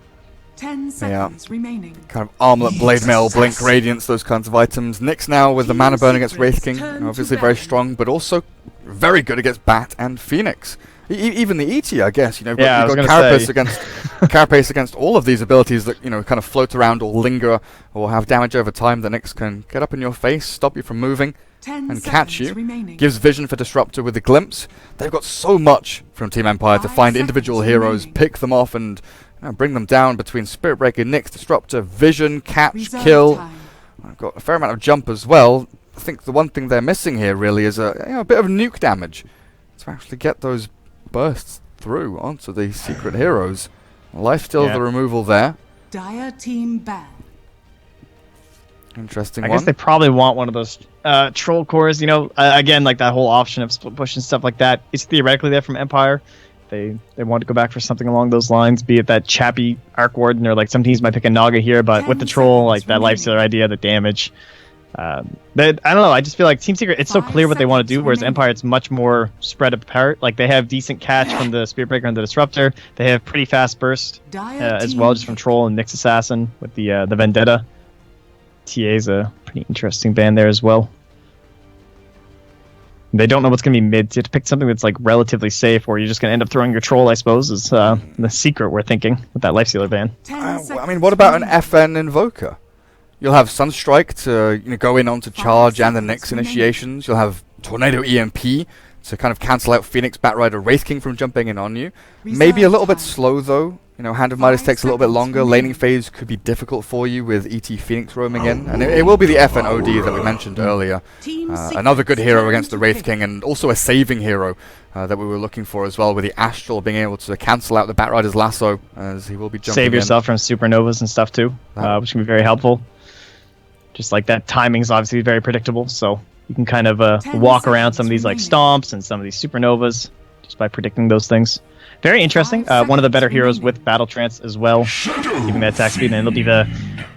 10 seconds remaining. Kind of armlet, blade mail, blink, radiance, those kinds of items. Nyx now with the mana burn against Wraith King, obviously very strong, but also very good against Bat and Phoenix. Even the ET, I guess. You know, you've got Carapace against Carapace against all of these abilities that kind of float around or linger or have damage over time. The Nyx can get up in your face, stop you from moving, and catch you. Gives vision for Disruptor with the glimpse. They've got so much from Team Empire to find individual heroes, pick them off, and bring them down between Spirit Breaker, Nyx, Disruptor, vision, catch, kill. I've got a fair amount of jump as well. I think the one thing they're missing here really is a bit of nuke damage to actually get those bursts through onto the secret heroes. Lifesteal the removal there. Dire team ban. Interesting I guess they probably want one of those troll cores, again, like that whole option of split push and stuff like that. It's theoretically there from Empire. They want to go back for something along those lines, be it that Chappie Arc Warden, or like some teams might pick a Naga here, but with the troll, like that Lifestealer idea, the damage. I don't know, I just feel like Team Secret, it's so clear what they want to do, whereas Empire, it's much more spread apart. Like, they have decent catch from the Spirit Breaker and the Disruptor. They have pretty fast burst as well, just from Troll and Nyx Assassin with the Vendetta. TA is a pretty interesting band there as well. They don't know what's going to be mid. So you have to pick something that's like relatively safe, or you're just going to end up throwing your Troll, I suppose, is the secret we're thinking with that Lifestealer ban. I mean, what about an FN Invoker? You'll have Sunstrike to go in onto charge and the Nyx initiations. You'll have Tornado EMP to kind of cancel out Phoenix, Batrider, Wraith King from jumping in on you. Maybe a little bit slow though. Hand of Midas takes a little bit longer. Laning phase could be difficult for you with ET Phoenix roaming in. And it will be the FNOD that we mentioned earlier. Another good hero against the Wraith King, and also a saving hero that we were looking for as well, with the Astral being able to cancel out the Batrider's lasso, as he will be jumping Save yourself from supernovas and stuff too, which can be very helpful. Just like that timing's obviously very predictable, so you can kind of walk around some of these like stomps and some of these supernovas just by predicting those things. Very interesting. One of the better heroes with Battle Trance as well, giving that attack speed, and it'll be the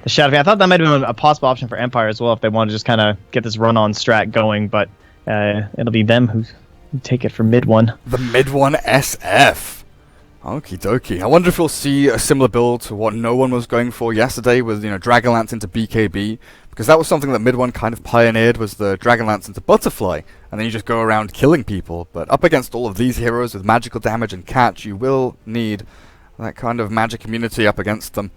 Shadow Fiend. I thought that might have been a possible option for Empire as well if they want to just kind of get this run-on strat going, but it'll be them who take it for mid one. The mid one SF. Okie dokie. I wonder if we'll see a similar build to what no one was going for yesterday with, Dragonlance into BKB, because that was something that mid one kind of pioneered, was the Dragonlance into Butterfly, and then you just go around killing people. But up against all of these heroes with magical damage and catch, you will need that kind of magic immunity up against them.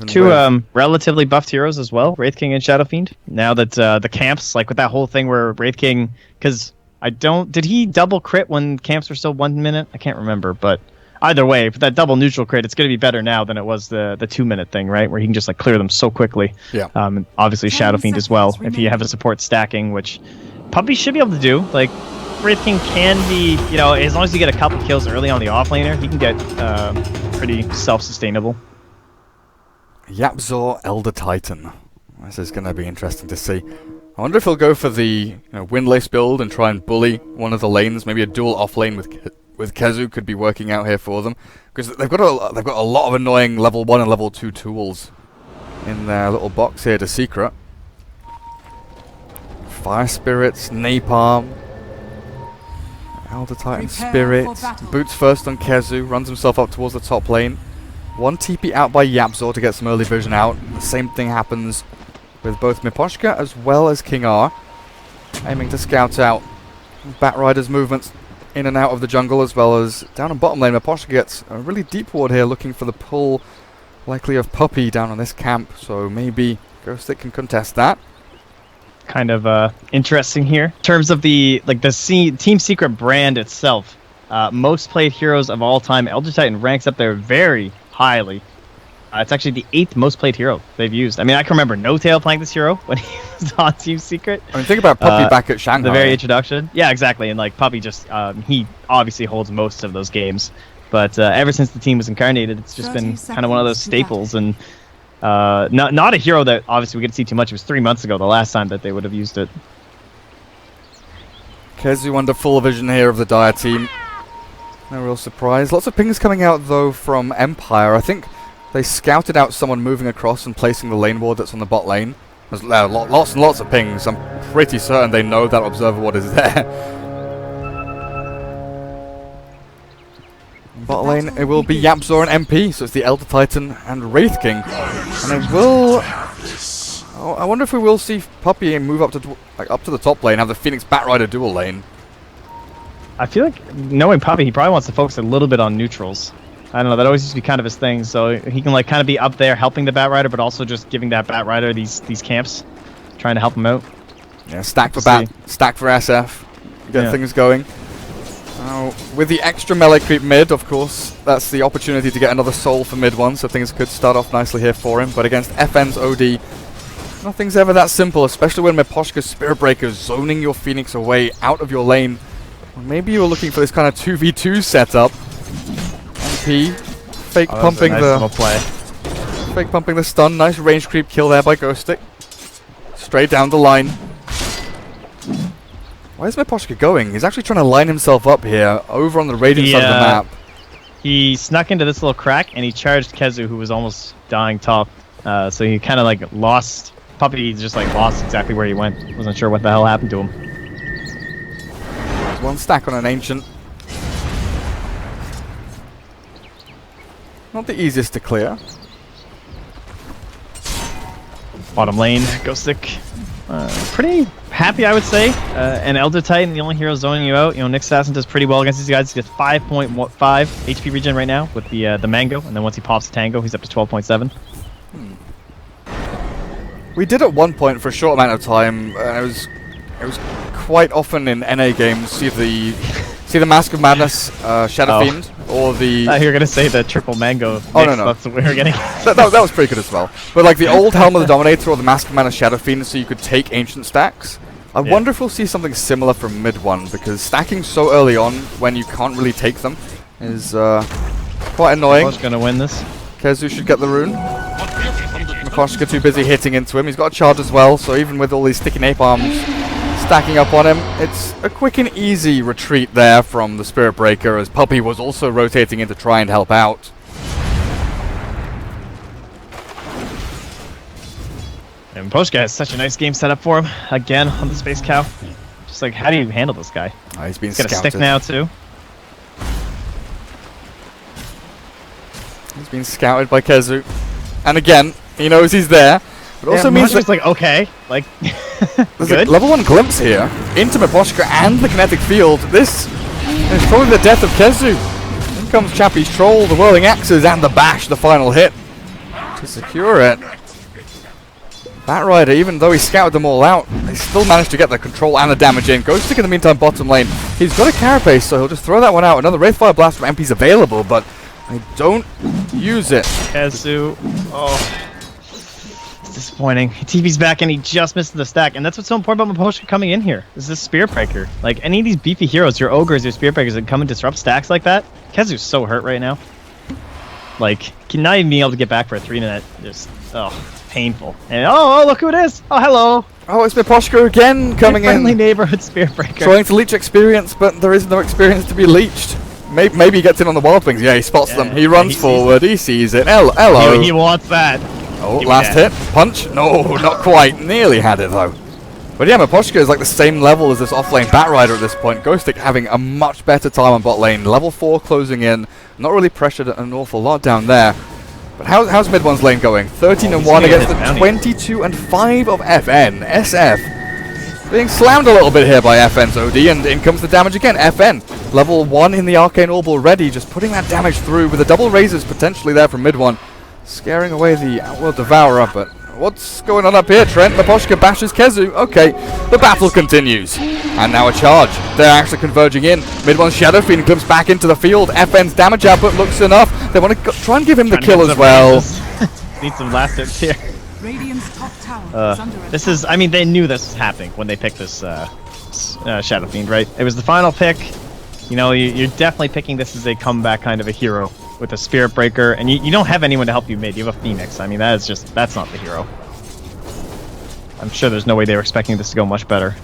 Two relatively buffed heroes as well, Wraith King and Shadow Fiend. Now that the camps, like with that whole thing where Wraith King, because did he double crit when camps were still 1 minute? I can't remember, but either way, for that double neutral crit, it's going to be better now than it was the 2 minute thing, right? Where he can just like clear them so quickly. Yeah. And obviously Shadow Fiend as well, if you have a support stacking, which Puppy should be able to do. Like, Wraith King can be, as long as you get a couple kills early on the offlaner, he can get pretty self-sustainable. Yapzor Elder Titan. This is going to be interesting to see. I wonder if he'll go for the Windlace build and try and bully one of the lanes. Maybe a dual off lane with Kezu could be working out here for them, because they've got a lot of annoying level 1 and level 2 tools in their little box here to secret. Fire Spirits, Napalm, Elder Titan Spirit, boots first on Kezu, runs himself up towards the top lane. One TP out by Yapzor to get some early vision out. The same thing happens with both Miposhka as well as King R, aiming to scout out Batrider's movements in and out of the jungle, as well as down on bottom lane. Miposhka gets a really deep ward here, looking for the pull, likely of Puppy down on this camp, so maybe Ghostic can contest that. Kind of interesting here. In terms of the Team Secret brand itself, most played heroes of all time, Elder Titan ranks up there very highly. It's actually the 8th most played hero they've used. I mean, I can remember No Tail playing this hero when he was on Team Secret. I mean, think about Puppy back at Shanghai. The very introduction. Yeah, exactly. And like Puppy just, he obviously holds most of those games. But ever since the team was incarnated, it's just been kind of one of those staples. And not a hero that obviously we get to see too much. It was 3 months ago, the last time that they would have used it. Kezu under full vision here of the Dire team. No real surprise. Lots of pings coming out, though, from Empire. I think they scouted out someone moving across and placing the lane ward that's on the bot lane. There's lots and lots of pings. I'm pretty certain they know that observer ward is there. Bot lane, it will be Yapzor and MP, so it's the Elder Titan and Wraith King. And it will... Oh, I wonder if we will see Puppey move up to up to the top lane, have the Phoenix Batrider dual lane. I feel like, knowing Puppey, he probably wants to focus a little bit on neutrals. I don't know, that always used to be kind of his thing, so he can like kind of be up there helping the Batrider, but also just giving that Batrider these camps, trying to help him out. Yeah, stack for Bat, stack for SF, get things going. With the extra melee creep mid, of course, that's the opportunity to get another soul for mid one, so things could start off nicely here for him. But against FN's OD, nothing's ever that simple, especially when Miposhka's Spirit Breaker is zoning your Phoenix away out of your lane. Or maybe you were looking for this kind of 2v2 setup. MP fake pumping fake pumping the stun. Nice range creep kill there by Ghostic. Straight down the line. Where's Miposhka going? He's actually trying to line himself up here, over on the radiant side of the map. He snuck into this little crack and he charged Kezu, who was almost dying top. So he kind of like lost. Puppey just like lost exactly where he went. Wasn't sure what the hell happened to him. One stack on an ancient. Not the easiest to clear. Bottom lane, Ghostic. Pretty happy, I would say. And Elder Titan, the only hero zoning you out. You know, Nick Assassin does pretty well against these guys. He gets 5.5 HP regen right now with the Mango, and then once he pops the Tango, he's up to 12.7. We did at one point for a short amount of time. It was quite often in NA games. See the Mask of Madness, Shadow Fiend, or the. You're gonna say the triple Mango. Oh no, that's what we were getting. that was pretty good as well. But like the old Helm of the Dominator or the Mask of Madness Shadow Fiend, so you could take ancient stacks. I wonder if we'll see something similar from mid one, because stacking so early on when you can't really take them is quite annoying. Who's gonna win this? Kezu should get the rune. Miposhka too busy hitting into him. He's got a charge as well, so even with all these sticky nape arms stacking up on him, it's a quick and easy retreat there from the Spirit Breaker, as Puppey was also rotating in to try and help out. And Miposhka has such a nice game set up for him again on the Space Cow. Just like, how do you handle this guy? He's been He's got scouted. a stick now too. He's been scouted by Kezu, and again, he knows he's there. It also means that like, okay, like, there's a level 1 glimpse here into Miposhka and the kinetic field. This is probably the death of Kezu. In comes Chappie's Troll, the Whirling Axes, and the Bash, the final hit to secure it. Batrider, even though he scouted them all out, he still managed to get the control and the damage in. Ghostic in the meantime bottom lane. He's got a carapace, so he'll just throw that one out. Another Wraithfire Blast from MP's available, but I don't use it. Kezu, it's disappointing. TV's back and he just missed the stack, and that's what's so important about Miposhka coming in here. Is this Spirit Breaker? Like any of these beefy heroes, your ogres, your Spirit Breakers that come and disrupt stacks like that. Kezu's so hurt right now. Like, not even being able to get back for a 3-minute, just painful. And look who it is! Oh, hello! Oh, it's Miposhka again coming in. Friendly neighborhood Spirit Breaker. Trying to leech experience, but there is no experience to be leached. Maybe he gets in on the Wild Wings. Yeah, he spots them. He runs forward. He sees it. Hello. He wants that. Oh, last hit. Punch. No, not quite. Nearly had it, though. But yeah, Miposhka is like the same level as this offlane Batrider at this point. Ghostic having a much better time on bot lane. Level 4 closing in. Not really pressured an awful lot down there. But how's mid one's lane going? 13-1 against the 22-5 of FN. SF being slammed a little bit here by FN's OD, and in comes the damage again. FN, level 1 in the Arcane Orb already, just putting that damage through with the double razors potentially there from mid one. Scaring away the Outworld Devourer, but what's going on up here, Trent? Miposhka bashes Kezu. Okay, the battle continues. And now a charge. They're actually converging in. Mid one's Shadow Fiend glimpses back into the field. FN's damage output looks enough. They want to try and give him the kill as well. Need some last hits here. Radiant's top tower is under This is, I mean, they knew this was happening when they picked this Shadow Fiend, right? It was the final pick. You know, you're definitely picking this as a comeback kind of a hero with a Spirit Breaker, and you don't have anyone to help you mid. You have a Phoenix. I mean, that's not the hero. I'm sure there's no way they were expecting this to go much better.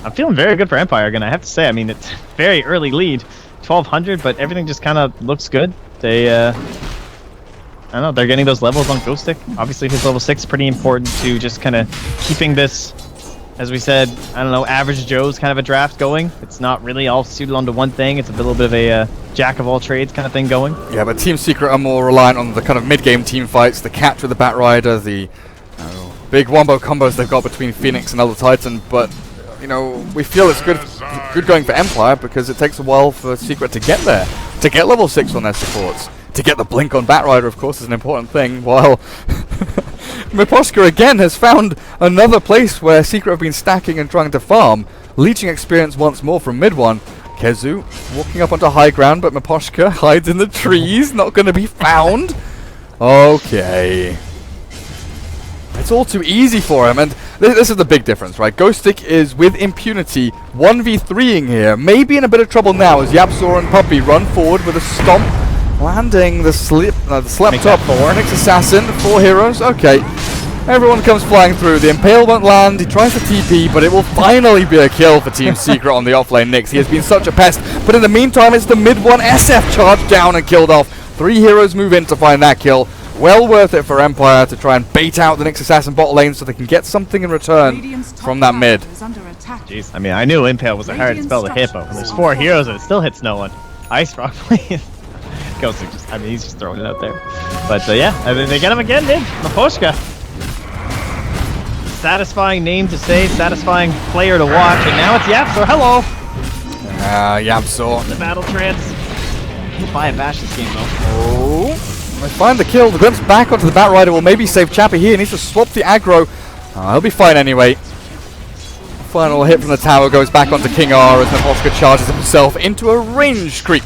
I'm feeling very good for Empire again, I have to say. I mean, it's very early lead, 1200, but everything just kind of looks good. They, I don't know, they're getting those levels on Ghostic. Obviously, his level 6 is pretty important to just kind of keeping this as we said, I don't know, average Joe's kind of a draft going. It's not really all suited onto one thing. It's a little bit of a jack of all trades kind of thing going. Yeah, but Team Secret are more reliant on the kind of mid-game team fights, the catch with the Batrider, the big wombo combos they've got between Phoenix and Elder Titan. But you know, we feel it's good going for Empire because it takes a while for Secret to get there, to get level 6 on their supports, to get the blink on Batrider. Of course, is an important thing. While Miposhka again has found another place where Secret have been stacking and trying to farm. Leeching experience once more from mid one. Kezu walking up onto high ground, but Miposhka hides in the trees, not going to be found. Okay. It's all too easy for him, and this is the big difference, right? Ghostic is with impunity 1v3ing here, maybe in a bit of trouble now as Yapzor and Puppy run forward with a stomp. Landing the slept up for Nyx Assassin, 4 heroes, okay. Everyone comes flying through, the Impale won't land, he tries to TP, but it will finally be a kill for Team Secret on the offlane Nyx. He has been such a pest, but in the meantime it's the mid one SF charged down and killed off. 3 heroes move in to find that kill. Well worth it for Empire to try and bait out the Nyx Assassin bot lane so they can get something in return from that mid. Jeez, I mean, I knew Impale was a hard spell to hit, but when there's 4 heroes and it still hits no one. Ice Rock, please. Ghostic just, I mean, he's just throwing it out there. But yeah, I mean, they get him again, dude. Miposhka. Satisfying name to say, satisfying player to watch, and now it's Yapzor. Hello! Yapzor. The battle trance. He'll buy a bash this game, though. Oh, they find the kill. The glimpse back onto the Batrider will maybe save Chappie here. He needs to swap the aggro. He'll be fine anyway. Final hit from the tower goes back onto King R as Miposhka charges himself into a range creep.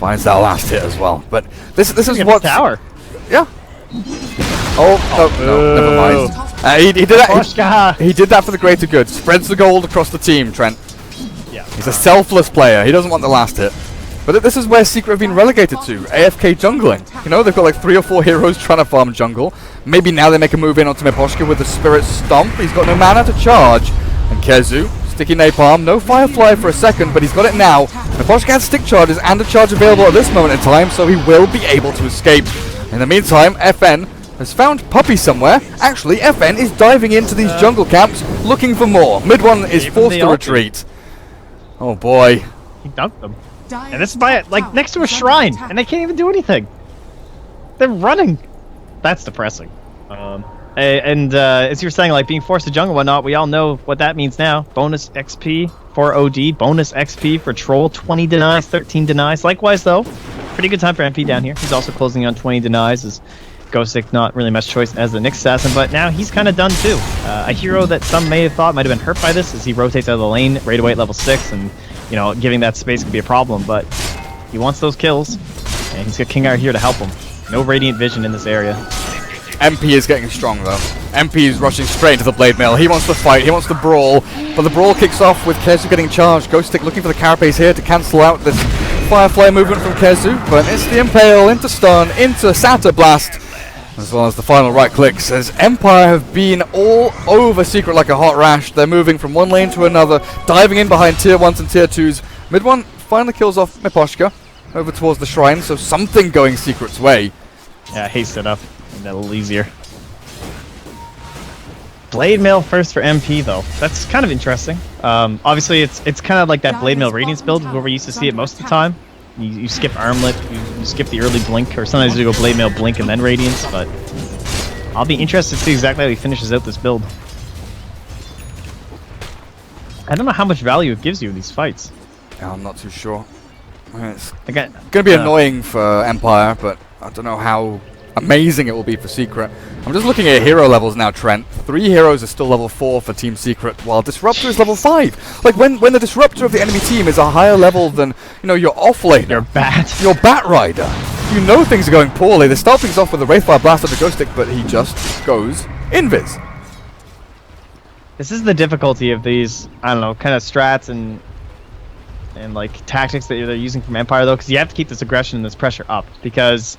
Finds that last hit as well. But this is what tower. Yeah. Oh, no, never mind. He did that. He did that for the greater good. Spreads the gold across the team, Trent. Yeah. He's a selfless player. He doesn't want the last hit. But this is where Secret have been relegated to. AFK jungling. You know, they've got like 3 or 4 heroes trying to farm jungle. Maybe now they make a move in onto Miposhka with the Spirit Stomp. He's got no mana to charge. And Kezu, sticky napalm. No Firefly for a second, but he's got it now. Miposhka has stick charges and a charge available at this moment in time, so he will be able to escape. In the meantime, FN has found Puppy somewhere. Actually, FN is diving into these jungle camps looking for more. Mid one is forced to retreat. Oh boy. He dunked them. And this is by, like, next to a shrine, and they can't even do anything. They're running. That's depressing. And as you were saying, like, being forced to jungle and whatnot, we all know what that means now. Bonus XP for OD, bonus XP for Troll, 20 denies, 13 denies. Likewise, though, pretty good time for MP down here. He's also closing on 20 denies. As Ghostic, not really much choice as the Nyx Assassin, but now he's kind of done too. A hero that some may have thought might have been hurt by this as he rotates out of the lane right away at level 6, and you know, giving that space could be a problem, but he wants those kills, and he's got King R here to help him. No Radiant Vision in this area. MP is getting strong though. MP is rushing straight into the Blade Mill. He wants to fight, he wants to brawl, but the brawl kicks off with Kezu getting charged. Ghostic looking for the carapace here to cancel out this Firefly movement from Kezu, but it's the Impale into stun, into Satyr Blast, as well as the final right click. Says Empire have been all over Secret like a hot rash. They're moving from one lane to another, diving in behind tier 1s and tier 2s. Mid one finally kills off Miposhka over towards the shrine, so something going Secret's way. Yeah, haste it up. A little easier. Blade Mail first for MP though. That's kind of interesting. Obviously it's kind of like that Blade Mail Radiance build where we used to see it most of the time. You skip Armlet, you skip the early blink, or sometimes you go Blade Mail blink and then Radiance, but I'll be interested to see exactly how he finishes out this build. I don't know how much value it gives you in these fights. Yeah, I'm not too sure. It's Again, going to be annoying for Empire, but I don't know how amazing it will be for Secret. I'm just looking at hero levels now, Trent. 3 heroes are still level 4 for Team Secret, while Disruptor is level 5. Like, when the Disruptor of the enemy team is a higher level than, you know, your offlaner. Your Batrider. You know things are going poorly. They start things off with a Wraithfire Blast of the Ghostic, but he just goes Invis. This is the difficulty of these, I don't know, kind of strats and like tactics that they're using from Empire though, because you have to keep this aggression and this pressure up, because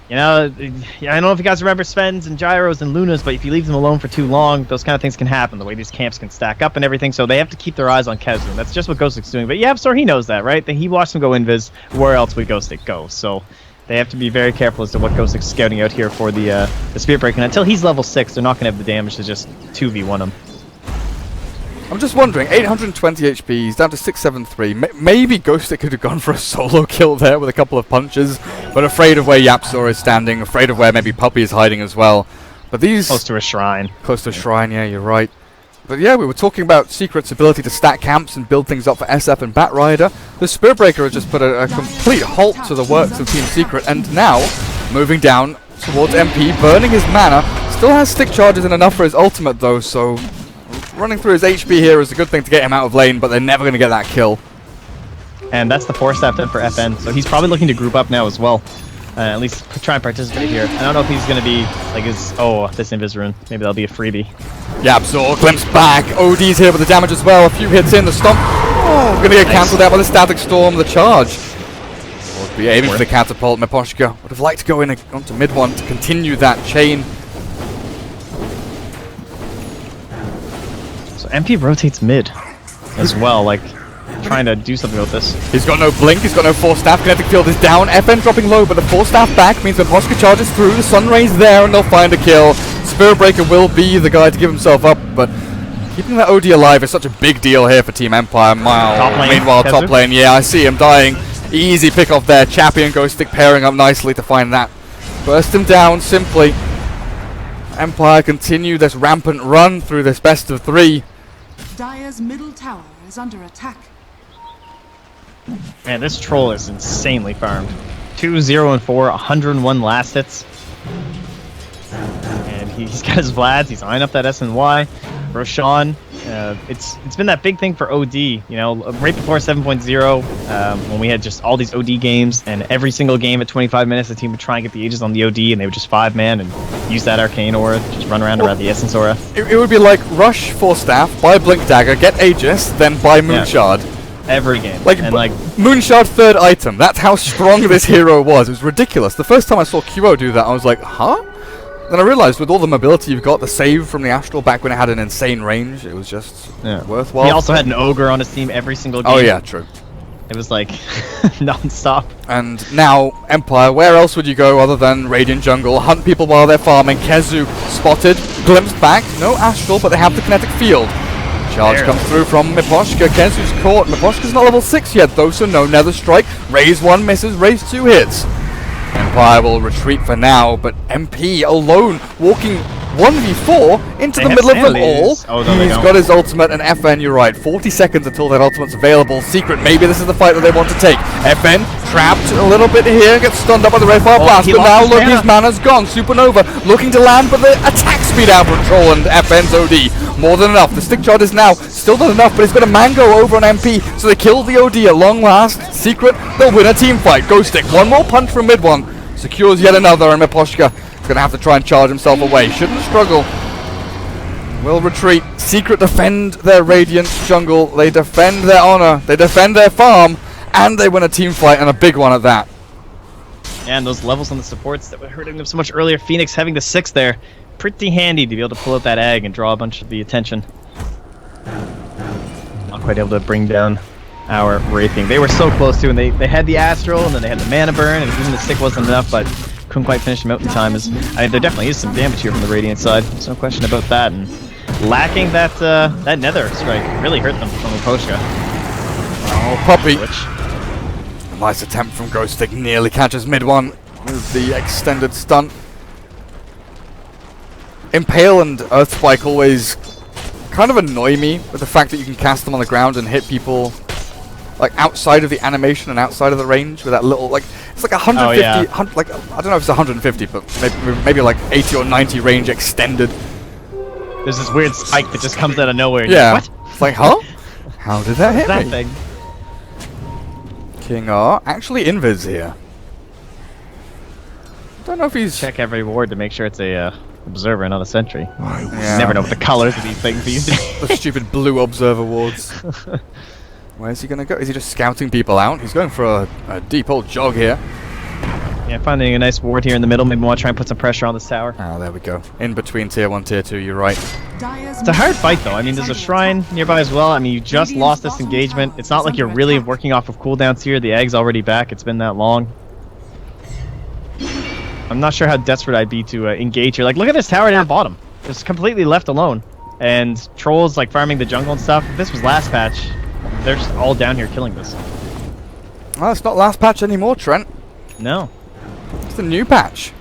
you know, I don't know if you guys remember Sven's and Gyros and Lunas, but if you leave them alone for too long, those kind of things can happen, the way these camps can stack up and everything, so they have to keep their eyes on Kezu, and that's just what Ghostic's doing. But Yapzor, he knows that, right? He watched him go Invis, where else would Ghostic go? So they have to be very careful as to what Ghostic's scouting out here for the Spirit Break, and until he's level 6, they're not going to have the damage to just 2v1 him. I'm just wondering, 820 HP, he's down to 673. Maybe Ghostic could have gone for a solo kill there with a couple of punches, but afraid of where Yapzor is standing, afraid of where maybe Puppy is hiding as well. But these... Close to a shrine. Close to a shrine, yeah, you're right. But yeah, we were talking about Secret's ability to stack camps and build things up for SF and Batrider. The Spearbreaker has just put a complete halt to the works of Team Secret, and now, moving down towards MP, burning his mana. Still has stick charges and enough for his ultimate though, so running through his HP here is a good thing to get him out of lane, but they're never going to get that kill. And that's the 4-staff then for FN, so he's probably looking to group up now as well. At least try and participate here. I don't know if he's going to be like his... Oh, this Invis rune. Maybe that'll be a freebie. Yapzor glimpse back. OD's here with the damage as well. A few hits in. The stomp. Oh, going to get cancelled out by the Static Storm. The charge. Would be aiming for the catapult. Miposhka would have liked to go in onto mid one to continue that chain. So MP rotates mid as well. Like, trying to do something with this. He's got no blink, he's got no force staff, kinetic field is down, FN dropping low, but the force staff back means that Moshka charges through, the sun rays there, and they'll find a kill. Spearbreaker will be the guy to give himself up, but keeping that OD alive is such a big deal here for Team Empire. Meanwhile, top lane, yeah, I see him dying. Easy pick off there, Chappie and Ghostic pairing up nicely to find that. Burst him down simply. Empire continue this rampant run through this best of 3. Dire's middle tower is under attack. Man, this troll is insanely farmed. 2, 0, and 4, 101 last hits. And he's got his Vlads, he's eyeing up that SNY. Roshan, it's been that big thing for OD, you know, right before 7.0, when we had just all these OD games, and every single game at 25 minutes, the team would try and get the Aegis on the OD, and they would just 5-man and use that Arcane Aura, just run around the Essence Aura. It would be like rush for staff, buy Blink Dagger, get Aegis, then buy Moonshard. Yeah. Every game. Like Moonshard third item. That's how strong this hero was. It was ridiculous. The first time I saw QO do that, I was like, huh? Then I realized with all the mobility you've got, the save from the Astral back when it had an insane range, it was just worthwhile. He also had an Ogre on his team every single game. Oh yeah, true. It was like non-stop. And now, Empire, where else would you go other than Radiant Jungle? Hunt people while they're farming. Kezu spotted, glimpsed back. No Astral, but they have the kinetic field. Charge comes through from Miposhka. Kezu's caught. Miposhka's not level 6 yet though, so no Nether Strike. Raise 1 misses, raise 2 hits. Empire will retreat for now, but MP alone walking 1v4 into the middle of them all. Oh, no, he's got his ultimate, and FN, you're right, 40 seconds until that ultimate's available. Secret, maybe this is the fight that they want to take. FN trapped a little bit here, gets stunned up by the Ray Fire Blast, but now look, his mana's gone. Supernova looking to land, but the attack speed out from Troll and FN's OD. More than enough. The stick charge is now still not enough, but he's got a Mango over on MP, so they kill the OD at long last. Secret, they'll win a team fight. Ghostic, one more punch from mid one. Secures yet another, and Miposhka is going to have to try and charge himself away. Shouldn't struggle. Will retreat. Secret defend their Radiant Jungle. They defend their honor. They defend their farm. And they win a team fight, and a big one at that. And those levels on the supports that were hurting them so much earlier. Phoenix having the 6 there. Pretty handy to be able to pull out that egg and draw a bunch of the attention. Not quite able to bring down our Wraithing. They were so close to, and they had the Astral, and then they had the Mana Burn, and even the stick wasn't enough, but couldn't quite finish them out in time. There definitely is some damage here from the Radiant side. There's no question about that. And lacking that Nether Strike really hurt them from Miposhka. Oh, Puppy. A nice attempt from Ghostic. Nearly catches mid one with the extended stun. Impale and Earthspike always kind of annoy me with the fact that you can cast them on the ground and hit people like outside of the animation and outside of the range with that little, like, it's like 150, like, I don't know if it's 150, but maybe like 80 or 90 range extended. There's this weird spike that just comes out of nowhere. Yeah. Like, what? It's like, huh? How did that hit that me? thing? King R. Actually, Invis here. Don't know if he's... Check every ward to make sure it's a observer, not a sentry. Yeah. You never know what the colors of these things these days. The stupid blue observer wards. Where's he gonna go? Is he just scouting people out? He's going for a deep old jog here. Yeah, finding a nice ward here in the middle. Maybe want to try and put some pressure on this tower. Oh, there we go. In between tier 1, tier 2, you're right. It's a hard fight though. I mean, there's a shrine nearby as well. I mean, you just lost this engagement. It's not like you're really working off of cooldowns here. The egg's already back. It's been that long. I'm not sure how desperate I'd be to engage here. Like, look at this tower down bottom. It's completely left alone. and trolls like farming the jungle and stuff. If this was last patch, they're just all down here killing this. Well, it's not last patch anymore, Trent. No. It's a new patch.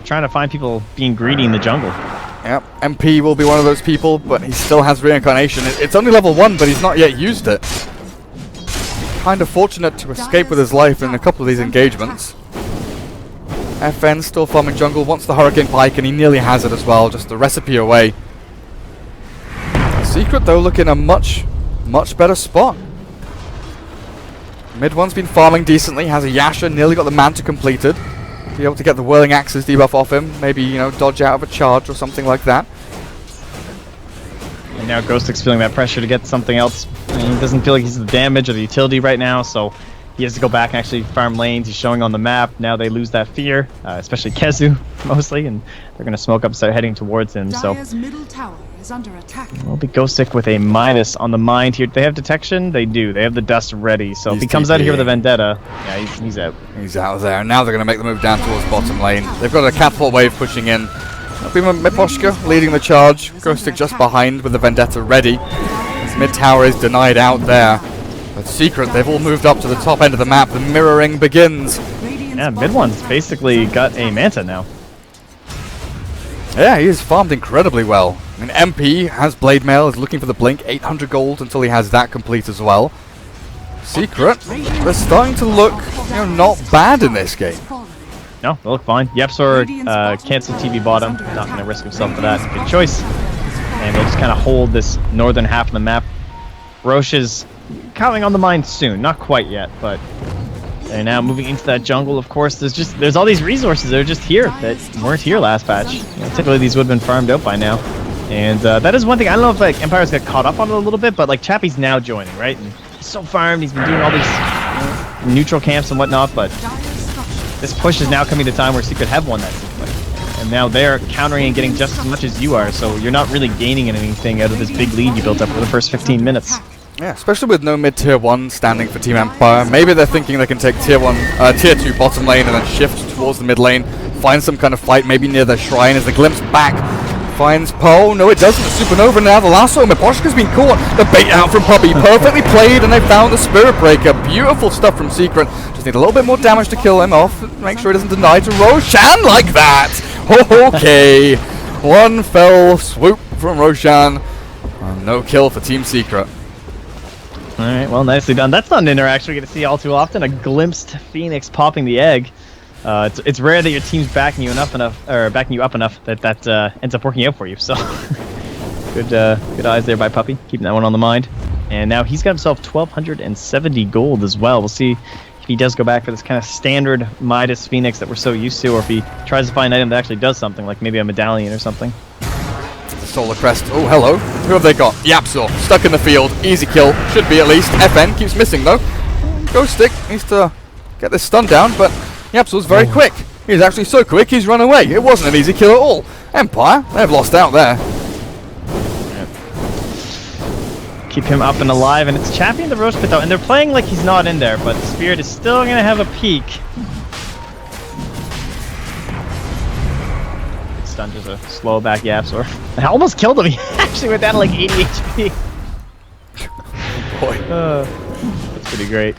Trying to find people being greedy in the jungle. Yep, MP will be one of those people, but he still has reincarnation. It's only level 1, but he's not yet used it. Kind of fortunate to escape with his life in a couple of these engagements. FN still farming jungle, wants the Hurricane Pike, and he nearly has it as well, just a recipe away. Secret, though, looking a much better spot. Mid one's been farming decently, has a Yasha, nearly got the Manta completed. Be able to get the Whirling Axes debuff off him, maybe, you know, dodge out of a charge or something like that. And now Ghostic's feeling that pressure to get something else. I mean, he doesn't feel like he's the damage or the utility right now, so he has to go back and actually farm lanes. He's showing on the map. Now they lose that fear, especially Kezu, mostly, and they're going to smoke up and start heading towards him. Dire's middle tower is under attack. Will be Ghostic with a minus on the mind here. Do they have detection? They do. They have the dust ready, so if he comes out here with a Vendetta, yeah, he's out. He's out there. Now they're going to make the move down towards bottom lane. They've got a catapult wave pushing in. That'll be Miposhka leading the charge. Ghostic just behind with the Vendetta ready. His mid tower is denied out there. But Secret, they've all moved up to the top end of the map. The mirroring begins. Yeah, mid one's basically got a Manta now. Yeah, he has farmed incredibly well. I mean, MP has Blade Mail, is looking for the Blink. 800 gold until he has that complete as well. Secret, they're starting to look, you know, not bad in this game. No, they look fine. Yepsor cancel TV bottom. Not going to risk himself for that. Good choice. And they'll just kind of hold this northern half of the map. Roche is coming on the mind soon. Not quite yet, but they're now moving into that jungle. Of course, there's all these resources that are just here that weren't here last patch. You know, typically these would have been farmed out by now. And that is one thing. I don't know if like Empire's got caught up on it a little bit, but like Chappie's now joining, right? And he's so farmed. He's been doing all these neutral camps and whatnot, but this push is now coming to a time where Secret have won that sequence. And now they're countering and getting just as much as you are, so you're not really gaining anything out of this big lead you built up for the first 15 minutes. Yeah, especially with no mid-tier 1 standing for Team Empire. Maybe they're thinking they can take tier 2 bottom lane and then shift towards the mid lane, find some kind of fight maybe near their shrine as the glimpse back finds Poe. No, it doesn't. The Supernova now, the lasso. Miposhka's been caught. The bait out from Puppy. Perfectly played, and they found the Spirit Breaker. Beautiful stuff from Secret. Just need a little bit more damage to kill him off. Make sure he doesn't deny to Roshan like that. Okay. One fell swoop from Roshan. No kill for Team Secret. Alright, well, nicely done. That's not an interaction we get to see all too often. A glimpsed Phoenix popping the egg. It's rare that your team's backing you up enough that ends up working out for you. So good eyes there by Puppy, keeping that one on the mind. And now he's got himself 1,270 gold as well. We'll see if he does go back for this kind of standard Midas Phoenix that we're so used to, or if he tries to find an item that actually does something, like maybe a medallion or something. Solar Crest. Oh, hello. Who have they got? Yapsor. Stuck in the field. Easy kill. Should be at least. FN keeps missing though. Ghostic needs to get this stun down, but Yapsor's very quick. He's actually so quick he's run away. It wasn't an easy kill at all. Empire, they've lost out there. Keep him up and alive, and it's Chappie in the Roche Pit though, and they're playing like he's not in there, but the Spirit is still going to have a peek. Stun just a slow back Yapsor. I almost killed him. He actually went down to like 80 HP. Boy. That's pretty great.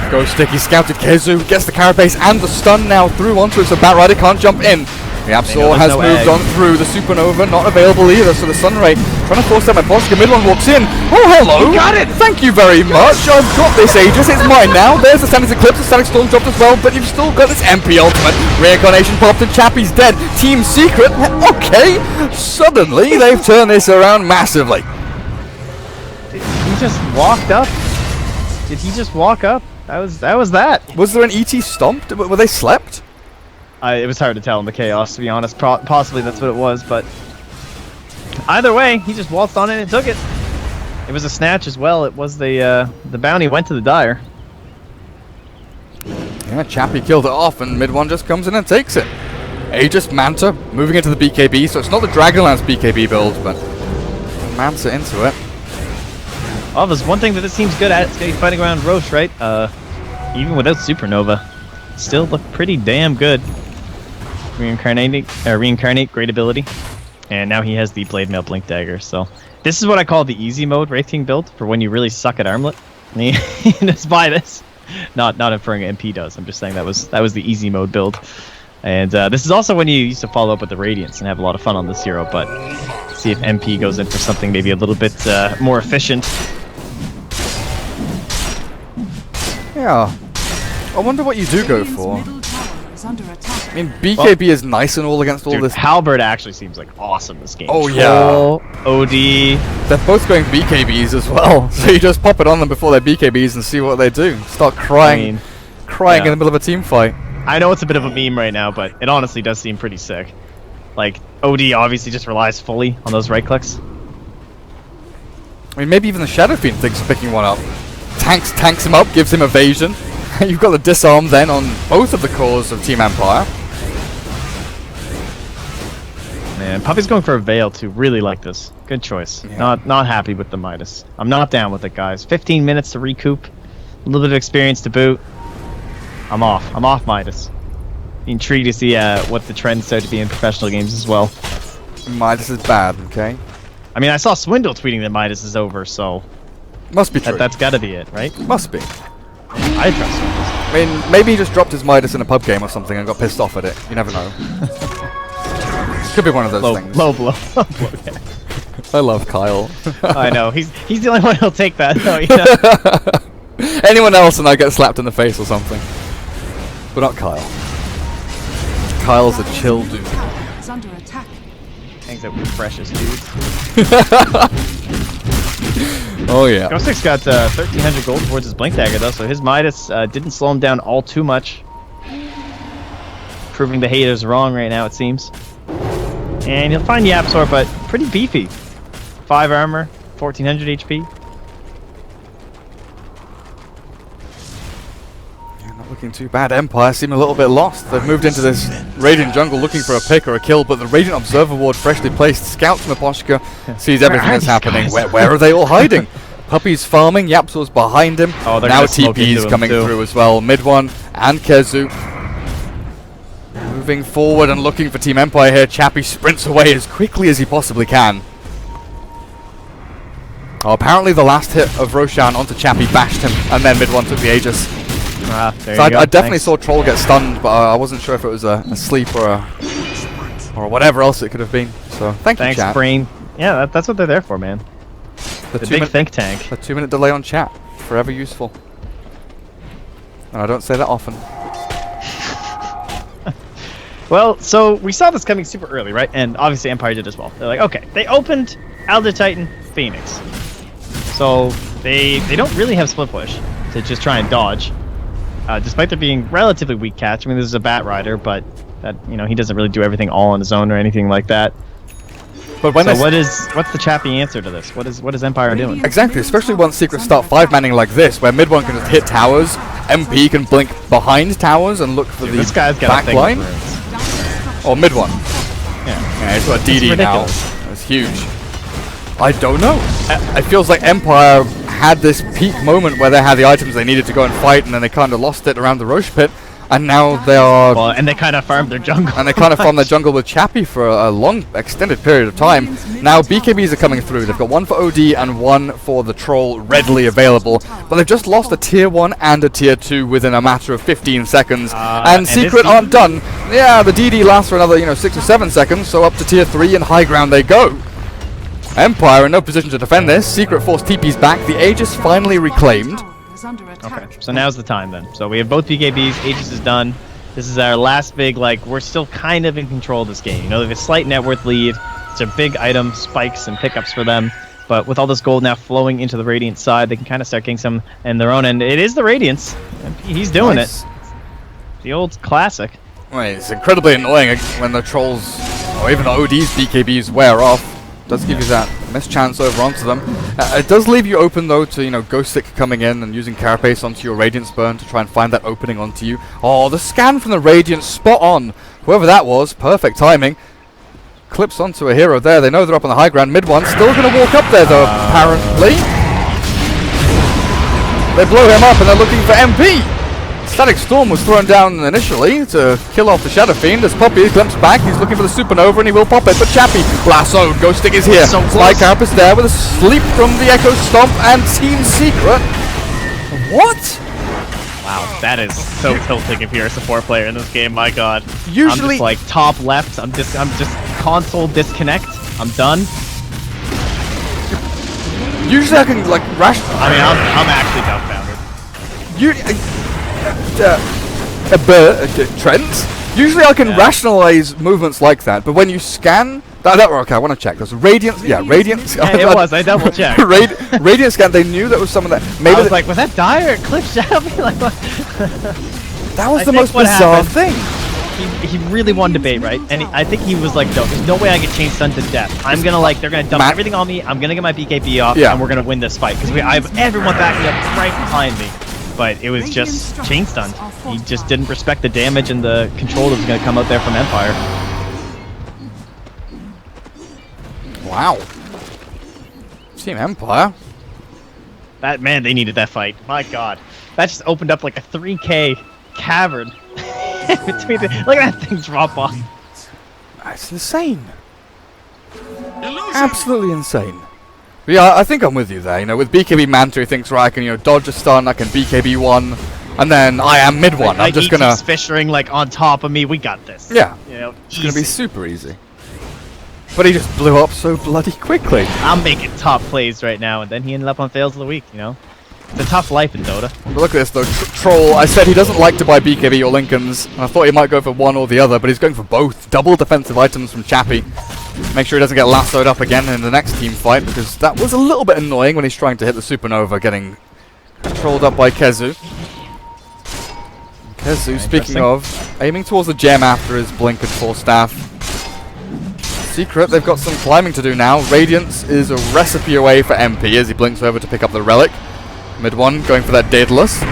Ghostic, he scouted Kezu, gets the carapace and the stun now through onto it, so Batrider can't jump in. Yapsor has moved on through. The Supernova not available either, so the Sunray trying to force out Miposhka. Mid one walks in. Oh, hello! You got it! Thank you very much. I've got this, Aegis. It's mine now. There's the Static Eclipse. The Static Storm dropped as well, but you've still got this MP ultimate. Reincarnation popped and Chappie's dead. Team Secret. Okay. Suddenly, they've turned this around massively. He just walked up. Did he just walk up? That was that. Was there an ET stomp? Were they slept? It was hard to tell in the chaos, to be honest. Possibly that's what it was, but either way, he just waltzed on it and took it. It was a snatch as well. It was the bounty went to the Dire. Yeah, Chappie killed it off, and mid one just comes in and takes it. Aegis, Manta, moving into the BKB, so it's not the Dragonlance BKB build, but Manta into it. Oh, there's one thing that this team's good at. It's getting fighting around Roche, right? Even without Supernova, still look pretty damn good. Reincarnate, great ability. And now he has the Blade Mail Blink Dagger. So this is what I call the easy mode Wraith King build for when you really suck at armlet. And he just buy this. Not inferring MP does. I'm just saying that was the easy mode build. And this is also when you used to follow up with the Radiance and have a lot of fun on this hero. But see if MP goes in for something maybe a little bit more efficient. Yeah. I wonder what you do go Radiant's for. middle tower is under attack. I mean, BKB is nice and all against all Dude, this. Halberd actually seems like awesome this game. Oh, Troll, OD. They're both going BKBs as well. So you just pop it on them before their BKBs and see what they do. Start crying, yeah. in the middle of a team fight. I know it's a bit of a meme right now, but it honestly does seem pretty sick. Like, OD obviously just relies fully on those right clicks. I mean, maybe even the Shadow Fiend thinks of picking one up. Tanks him up, gives him evasion. You've got the disarm then on both of the cores of Team Empire. Man, Puppy's going for a Veil too. Really like this. Good choice. Yeah. Not happy with the Midas. I'm not down with it, guys. 15 minutes to recoup. A little bit of experience to boot. I'm off Midas. Intrigued to see what the trends start to be in professional games as well. Midas is bad, okay? I mean, I saw Swindle tweeting that Midas is over, so Must be true. that's got to be it, right? Must be. I trust Swindle. I mean, maybe he just dropped his Midas in a pub game or something and got pissed off at it. You never know. Could be one of those things. Low blow. Low blow, yeah. I love Kyle. I know. He's the only one who'll take that, though, you know? Anyone else and I get slapped in the face or something. But not Kyle. Kyle's a chill dude. Tower is under attack. Hangs out with precious dudes. Oh yeah. Ghost 6 got 1,300 gold towards his Blink Dagger, though, so his Midas didn't slow him down all too much. Proving the haters wrong right now, it seems. And he'll find Yapsor, but pretty beefy. 5 armor, 1,400 HP. Yeah, not looking too bad. Empire seem a little bit lost. They've moved into this Radiant jungle looking for a pick or a kill, but the Radiant Observer Ward freshly placed scouts Miposhka, sees everything that's happening. Where are they all hiding? Puppy's farming, Yapsor's behind him. Oh, they're now gonna smoke into TP's him, coming too. through as well. Mid one and Kezu. Moving forward and looking for Team Empire here. Chappie sprints away as quickly as he possibly can. Oh, apparently the last hit of Roshan onto Chappie bashed him, and then mid one took the Aegis. There So you go. I definitely Thanks. saw Troll get stunned, but I wasn't sure if it was a sleep or whatever else it could have been. So thank you, Thanks, chat. Brain. Yeah, that's what they're there for, man. The The 2 big minute, think tank. the 2 minute delay on chat, forever useful. And I don't say that often. Well, so we saw this coming super early, right? And obviously Empire did as well. They're like, okay, they opened Elder Titan, Phoenix. So they don't really have split push to just try and dodge. Despite there being relatively weak catch. I mean, this is a Bat Rider, but that he doesn't really do everything all on his own or anything like that. But when So they what's the Chappie answer to this? What is Empire doing? exactly, especially once Secrets start 5-manning like this, where mid one can just hit towers, MP can blink behind towers and look for Dude, the this guy's got back a thing line. with runes. Or mid one. Yeah. Yeah, he's got a DD now. ridiculous. That's huge. I don't know. It feels like Empire had this peak moment where they had the items they needed to go and fight, and then they kind of lost it around the Roche pit, and now they are. Well, and they kind of farmed their jungle. And they kind of farmed their jungle with Chappie for a long, extended period of time. Now BKBs are coming through. They've got one for OD and one for the Troll readily available. But they've just lost a tier 1 and a tier 2 within a matter of 15 seconds. And and Secret this aren't done. Yeah, the DD lasts for another, 6 or 7 seconds. So up to tier 3 and high ground they go. Empire in no position to defend this. Secret force TP's back. The Aegis finally reclaimed. Tower is under attack. Okay, so now's the time then. So we have both BKBs, Aegis is done. This is our last big, we're still kind of in control of this game. They have a slight net worth lead. It's a big item, spikes and pickups for them. But with all this gold now flowing into the Radiant side, they can kind of start getting some in their own end. It is the Radiance. He's doing Nice. it. The old classic. Well, it's incredibly annoying when the Trolls, or even the OD's BKBs wear off. Does give you that missed chance over onto them. It does leave you open though to, Ghostic coming in and using Carapace onto your Radiance burn to try and find that opening onto you. Oh, the scan from the Radiance, spot on. Whoever that was, perfect timing. Clips onto a hero there. They know they're up on the high ground. Mid one, still going to walk up there though, apparently. They blow him up and they're looking for MP. Static Storm was thrown down initially to kill off the Shadow Fiend. As Poppy glimpses back, he's looking for the Supernova and he will pop it. But Chappie, lassoed, Ghost Stick is here. So Sly close. Carapace there with a sleep from the Echo Stomp and Team Secret. What? Wow, that is so tilting if you're a support player in this game. My God. I'm Usually, just like top left. I'm just console disconnect. I'm done. usually I can like rash. I mean, I'm actually dumbfounded. You, Trent. Usually I can rationalize movements like that, but when you scan, okay, I want to check. There's Radiant, Radiant. Yeah, it was. I double checked. Radiant scan. They knew that was some of that. Maybe I was like, was that Dire or Cliff Shadow? Like, what? that was I the think most what bizarre happened- thing. He really won debate, right? And I think he was like, no, there's no way I can change Sun to death. I'm gonna they're gonna dump everything on me. I'm gonna get my BKB off, Yeah. and we're gonna win this fight because I have everyone backing up right behind me. But it was just chain stunned. He just didn't respect the damage and the control that was gonna come out there from Empire. Wow. Team Empire. That man, they needed that fight. My God, that just opened up like a 3K cavern. Between look at that thing drop off. That's insane. Absolutely insane. But yeah, I think I'm with you there. You know, with BKB Manta, he thinks, right, I can, dodge a stun, I can BKB one, and then I am mid one. I'm just he gonna. keeps fissuring like on top of me. We got this. Yeah. You know, It's gonna be easy. super easy. But he just blew up so bloody quickly. I'm making top plays right now, and then he ended up on fails of the week. You know, it's a tough life in Dota. But look at this though, Troll, I said he doesn't like to buy BKB or Lincolns, and I thought he might go for one or the other, but he's going for both. Double defensive items from Chappie. Make sure he doesn't get lassoed up again in the next team fight, because that was a little bit annoying when he's trying to hit the Supernova, getting controlled up by Kezu. Kezu, speaking of, aiming towards the gem after his Blink and Force Staff. Secret, they've got some climbing to do now. Radiance is a recipe away for MP as he blinks over to pick up the Relic. Mid one, going for that Daedalus.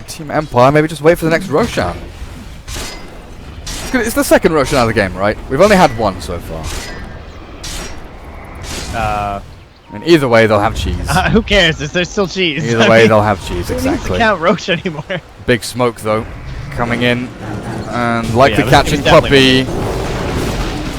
Team Empire, maybe just wait for the next Roshan. It's the second Roshan of the game, right? We've only had one so far. I mean, either way, they'll have cheese. Who cares? There's still cheese. Either way, they'll have cheese, Who needs to exactly. count Roche anymore? Big smoke, though, coming in. And like Yeah, the it was catching definitely puppy.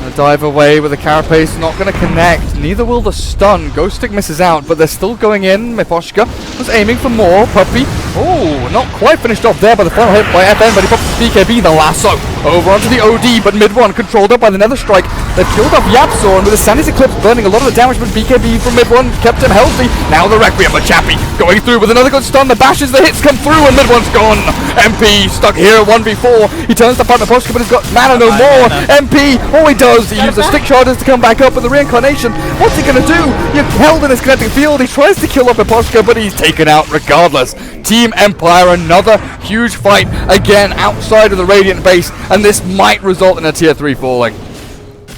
A dive away with a Carapace, not going to connect. Neither will the stun. Ghost Stick misses out, but they're still going in. Miposhka was aiming for more. Puppy, oh, not quite finished off there by the final hit by FN, but he pops the BKB, the lasso. Over onto the OD, but mid one controlled up by the Nether Strike. They've killed off Yapzor, and with the Sandy's Eclipse burning a lot of the damage, but BKB from mid one kept him healthy. Now the Requiem, but Chappie going through with another good stun. The bashes, the hits come through, and mid one's gone. MP stuck here 1v4. He turns to fight Miposhka, but he's got mana no more. MP, all he does, he uses stick charges to come back up with the reincarnation. What's he gonna do? You're held in his connecting field. He tries to kill off Miposhka, but he's taken out regardless. Team Empire, another huge fight again outside of the Radiant base, and this might result in a tier 3 falling.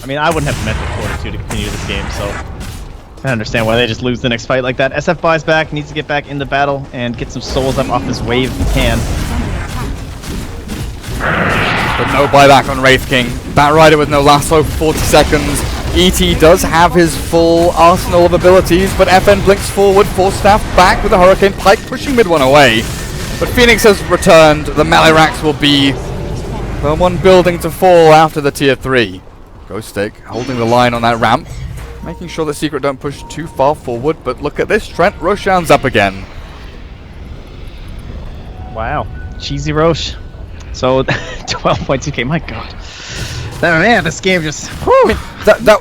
I mean, I wouldn't have mental fortitude to continue this game, so I don't understand why they just lose the next fight like that. SF buys back, needs to get back into battle and get some souls up off this wave if he can. But no buyback on Wraith King. Batrider with no lasso for 40 seconds. ET does have his full arsenal of abilities, but FN blinks forward, Force Staff back with a Hurricane Pike pushing mid one away. But Phoenix has returned. The melee racks will be the one building to fall after the tier 3. Ghost Stick holding the line on that ramp, making sure that Secret don't push too far forward. But look at this, Trent Roshan's up again. Wow. Cheesy Roche. So, 12.2k, my god. Man, this game just... I mean,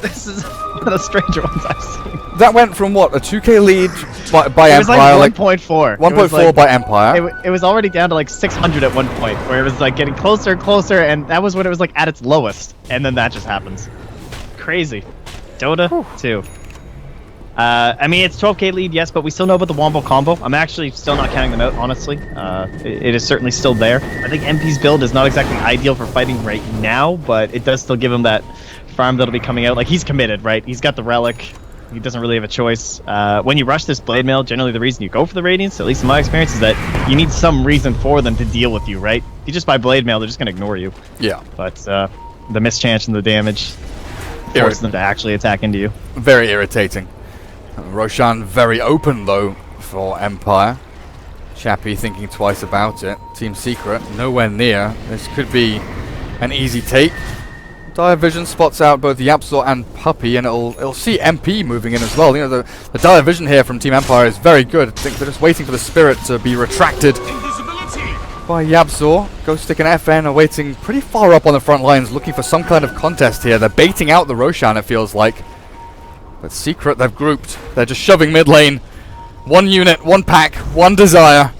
This is one of the stranger ones I've seen. that went from what, a 2k lead by It was Empire, like 1.4. 1.4 by Empire. It was already down to like 600 at one point, where it was like getting closer and closer, and that was when it was like at its lowest, and then that just happens. Crazy. Dota 2. I mean, it's 12k lead, yes, but we still know about the Wombo combo. I'm actually still not counting them out, honestly. It is certainly still there. I think MP's build is not exactly ideal for fighting right now, but it does still give him that farm that'll be coming out. Like, he's committed, right? He's got the Relic. He doesn't really have a choice. When you rush this Blade Mail, generally the reason you go for the Radiance, at least in my experience, is that you need some reason for them to deal with you, right? If you just buy Blade Mail, they're just going to ignore you. Yeah. But the mischance and the damage forces them to actually attack into you. Very irritating. Roshan very open though for Empire. Chappie thinking twice about it. Team Secret nowhere near. This could be an easy take. Dire Vision spots out both Yapzor and Puppy, and it'll see MP moving in as well. You know, the Dire Vision here from Team Empire is very good. I think they're just waiting for the Spirit to be retracted by Yapzor. Ghostic and FN are waiting pretty far up on the front lines, looking for some kind of contest here. They're baiting out the Roshan, it feels like. But Secret, they've grouped. They're just shoving mid lane. One unit, one pack, one desire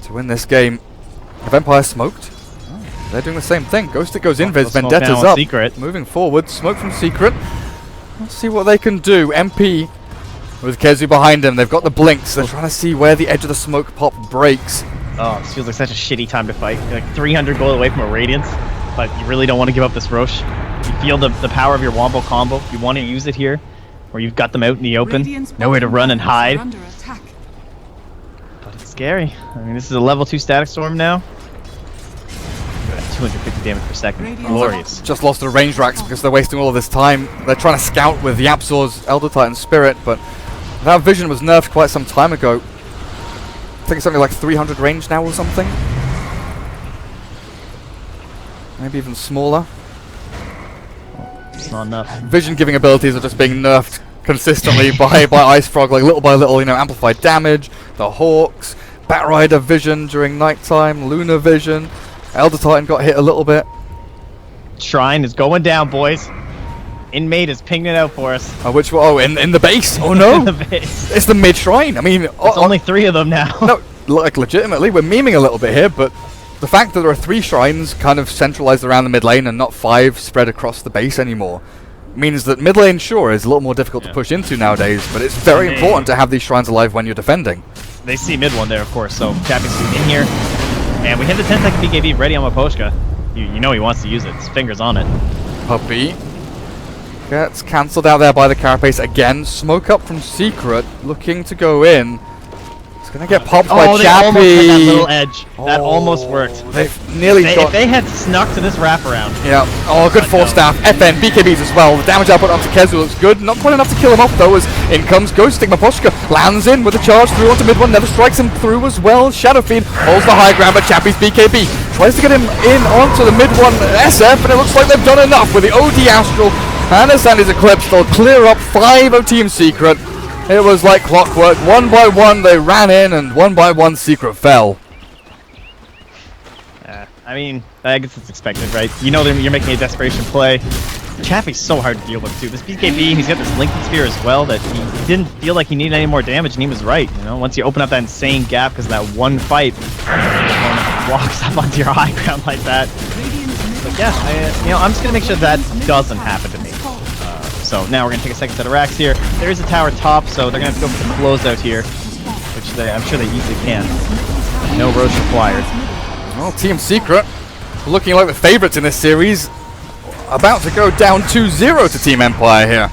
to win this game. Have Empire smoked? Oh, they're doing the same thing. Ghostic goes invis, Vendetta's up. Secret. Moving forward, smoke from Secret. Let's see what they can do. MP with Kezu behind him. They've got the blinks. They're trying to see where the edge of the smoke pop breaks. Oh, this feels like such a shitty time to fight. You're like 300 gold away from a Radiance, but you really don't want to give up this Roche. You feel the power of your Wombo combo. You want to use it here, where you've got them out in the open. Nowhere to run and hide. Under attack. But it's scary. I mean, this is a level 2 Static Storm now. 250 damage per second. Glorious. Just lost the range racks because they're wasting all of this time. They're trying to scout with Yapzor's Elder Titan Spirit, but that vision was nerfed quite some time ago. I think it's something like 300 range now or something. Maybe even smaller. It's not enough. Vision giving abilities are just being nerfed consistently by Ice Frog, like little by little, you know, amplified damage, the Hawks, Batrider vision during nighttime, Lunar vision, Elder Titan got hit a little bit. Shrine is going down, boys. Inmate is pinging it out for us. Which one? Oh, in the base? Oh no! In the base. It's the mid shrine. I mean, It's only 3 of them now. no, like legitimately, we're memeing a little bit here, but the fact that there are 3 shrines kind of centralized around the mid lane and not 5 spread across the base anymore means that mid lane, sure, is a little more difficult to push into nowadays, but it's very important to have these shrines alive when you're defending. They see mid one there, of course, so Chappie's in here. And we have the 10-second BKB ready on Maposhka. You know he wants to use it. His finger's on it. Puppy gets cancelled out there by the Carapace again. Smoke up from Secret, looking to go in. It's gonna get popped by they Chappie. almost had that little edge. That almost worked. They've nearly got... If they had snuck to this wraparound. Yeah. Oh, good force staff. FN, BKBs as well. The damage output onto Kezu looks good. Not quite enough to kill him off though, as in comes Ghostic. Maposhka lands in with a charge through onto mid one. Never strikes him through as well. Shadow Fiend holds the high ground, but Chappie's BKB tries to get him in onto the mid one SF, and it looks like they've done enough with the OD Astral and a Sandy's Eclipse. They'll clear up 5 of Team Secret. It was like clockwork. One by one they ran in, and one by one Secret fell. I mean, I guess it's expected, right? You know you're making a desperation play. Chappie's so hard to deal with too. This BKB, he's got this Lincoln Spear as well that he didn't feel like he needed any more damage, and he was right. You know, once you open up that insane gap because of that one fight, walks up onto your high ground like that. But yeah, I'm just gonna make sure that doesn't happen to me. So now we're gonna take a second set of racks here. There is a tower top, so they're gonna have to go for the closeout here, which I'm sure they easily can. No roads required. Well, Team Secret looking like the favorites in this series. About to go down 2-0 to Team Empire here.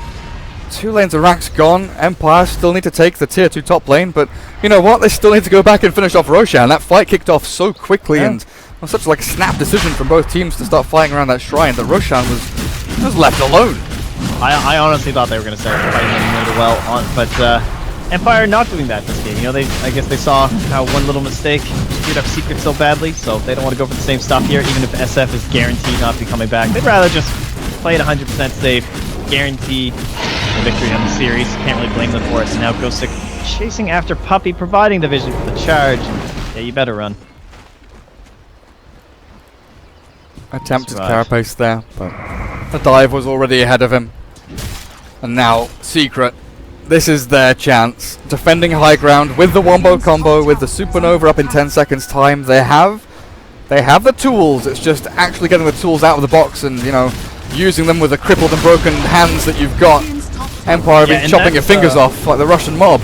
2 lanes of racks gone. Empire still need to take the tier 2 top lane, but you know what? They still need to go back and finish off Roshan. That fight kicked off so quickly, and was such like a snap decision from both teams to start fighting around that shrine that Roshan was left alone. I honestly thought they were going to start fighting really well, but Empire not doing that this game. You know, I guess they saw how one little mistake screwed up Secret so badly, so they don't want to go for the same stuff here, even if SF is guaranteed not to be coming back. They'd rather just play it 100% safe, guarantee the victory on the series. Can't really blame them for it. And now Ghostic chasing after Puppy, providing the vision for the charge. Yeah, you better run. Attempted Carapace there, but the dive was already ahead of him. And now, Secret, this is their chance. Defending high ground with the Wombo combo, with the Supernova up in 10 seconds time. They have the tools. It's just actually getting the tools out of the box and, you know, using them with the crippled and broken hands that you've got. Empire been chopping your fingers off like the Russian mob.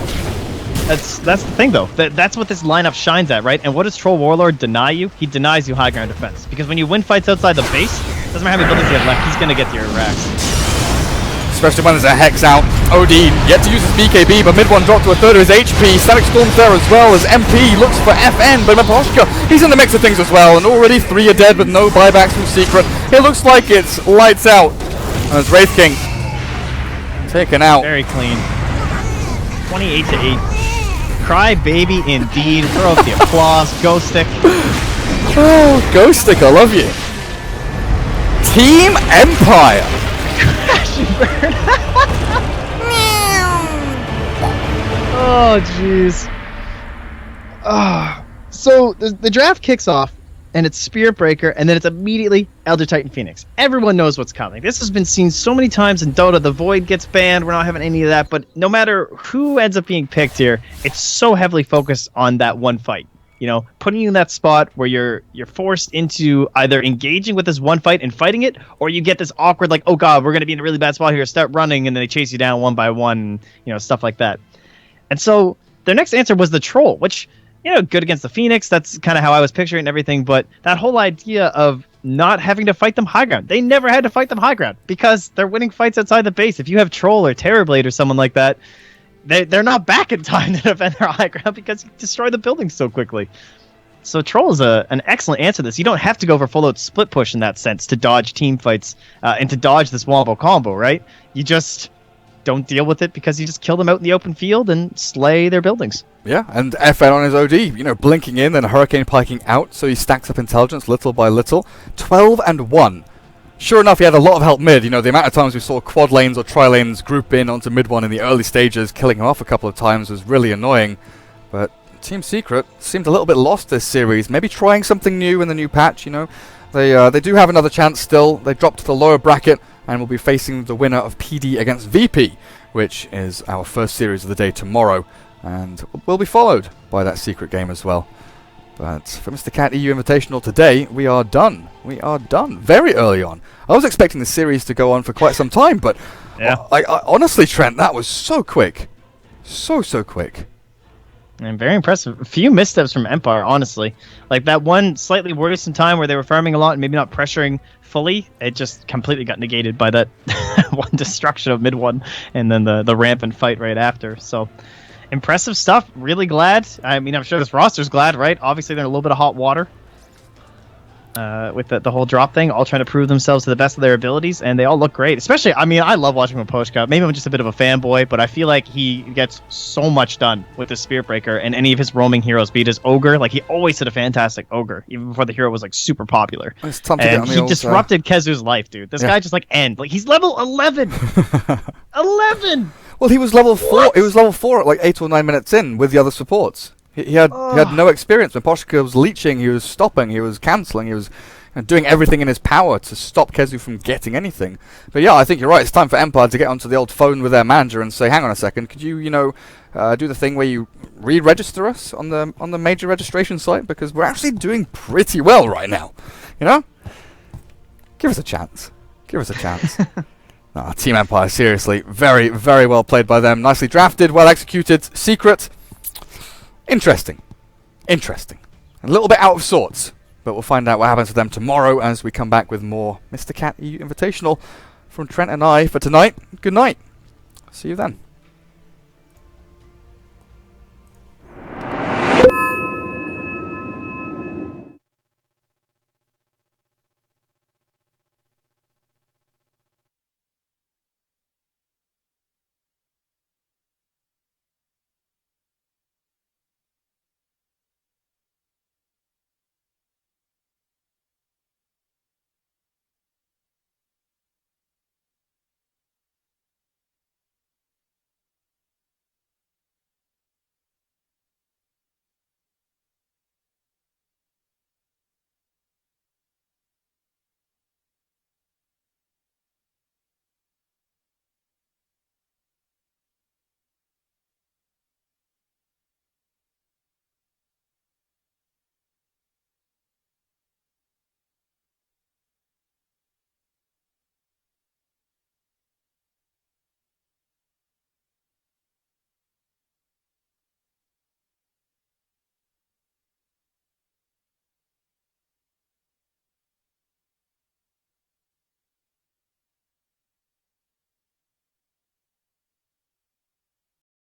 That's the thing, though. That's what this lineup shines at, right? And what does Troll Warlord deny you? He denies you high ground defense. Because when you win fights outside the base, doesn't matter how many buildings you have left, he's gonna get to your racks. Especially when there's a Hex out. OD yet to use his BKB, but mid one dropped to a third of his HP. Static Storm's there as well as MP looks for FN, but Maposhka, he's in the mix of things as well, and already 3 are dead with no buybacks from Secret. It looks like it's lights out. And it's Wraith King taken out. Very clean. 28 to 8. Cry baby indeed. Throw up the applause. Ghost stick. Oh, Ghost Stick, I love you. Team Empire. Oh, jeez. So the draft kicks off, and it's Spirit Breaker, and then it's immediately Elder Titan Phoenix. Everyone knows what's coming. This has been seen so many times in Dota. The Void gets banned. We're not having any of that. But no matter who ends up being picked here, it's so heavily focused on that one fight. You know, putting you in that spot where you're forced into either engaging with this one fight and fighting it, or you get this awkward, like, oh god, we're going to be in a really bad spot here, start running, and then they chase you down one by one, you know, stuff like that. And so their next answer was the Troll, which, you know, good against the Phoenix. That's kind of how I was picturing and everything. But that whole idea of not having to fight them high ground. They never had to fight them high ground because they're winning fights outside the base. If you have Troll or Terrorblade or someone like that, they're not back in time to defend their high ground because you destroy the buildings so quickly. So Troll is an excellent answer to this. You don't have to go for full-out split push in that sense to dodge team fights and to dodge this wombo combo, right? You just don't deal with it because you just kill them out in the open field and slay their buildings. Yeah, and FN on his OD, you know, blinking in, then Hurricane piking out, so he stacks up intelligence little by little. 12 and 1. Sure enough, he had a lot of help mid. You know, the amount of times we saw quad lanes or tri lanes group in onto mid one in the early stages, killing him off a couple of times was really annoying. But Team Secret seemed a little bit lost this series. Maybe trying something new in the new patch, you know. They do have another chance still. They dropped to the lower bracket and will be facing the winner of PD against VP, which is our first series of the day tomorrow, and will be followed by that secret game as well. But for Mr. Cat EU Invitational today, we are done. We are done very early on. I was expecting the series to go on for quite some time, but Yeah. I honestly, Trent, that was so quick. So quick. And very impressive. A few missteps from Empire, honestly. Like that one slightly worrisome time where they were farming a lot and maybe not pressuring fully, it just completely got negated by that one destruction of mid one and then the rampant fight right after. So impressive stuff. Really glad. I mean, I'm sure this roster's glad, right? Obviously, they're in a little bit of hot water with the whole drop thing, all trying to prove themselves to the best of their abilities, and they all look great. Especially, I mean, I love watching him post-cup. Maybe I'm just a bit of a fanboy, but I feel like he gets so much done with the Spirit Breaker and any of his roaming heroes, be it his Ogre. Like, he always did a fantastic Ogre, even before the hero was, like, super popular. It's time to get And on the he old, disrupted Kezu's life, dude. This guy just, like, Like, he's level 11! 11! Well, he was level 4. He was level 4 at like 8 or 9 minutes in with the other supports. He had no experience. When Poshka was leeching, he was stopping, he was cancelling, he was doing everything in his power to stop Kezu from getting anything. But yeah, I think you're right. It's time for Empire to get onto the old phone with their manager and say, hang on a second, could you, do the thing where you re-register us on the major registration site? Because we're actually doing pretty well right now. You know? Give us a chance. Give us a chance. Team Empire, seriously, very, very well played by them. Nicely drafted, well executed. Secret, interesting. A little bit out of sorts, but we'll find out what happens to them tomorrow as we come back with more Mr. Cat EU Invitational from Trent and I. For tonight, good night. See you then.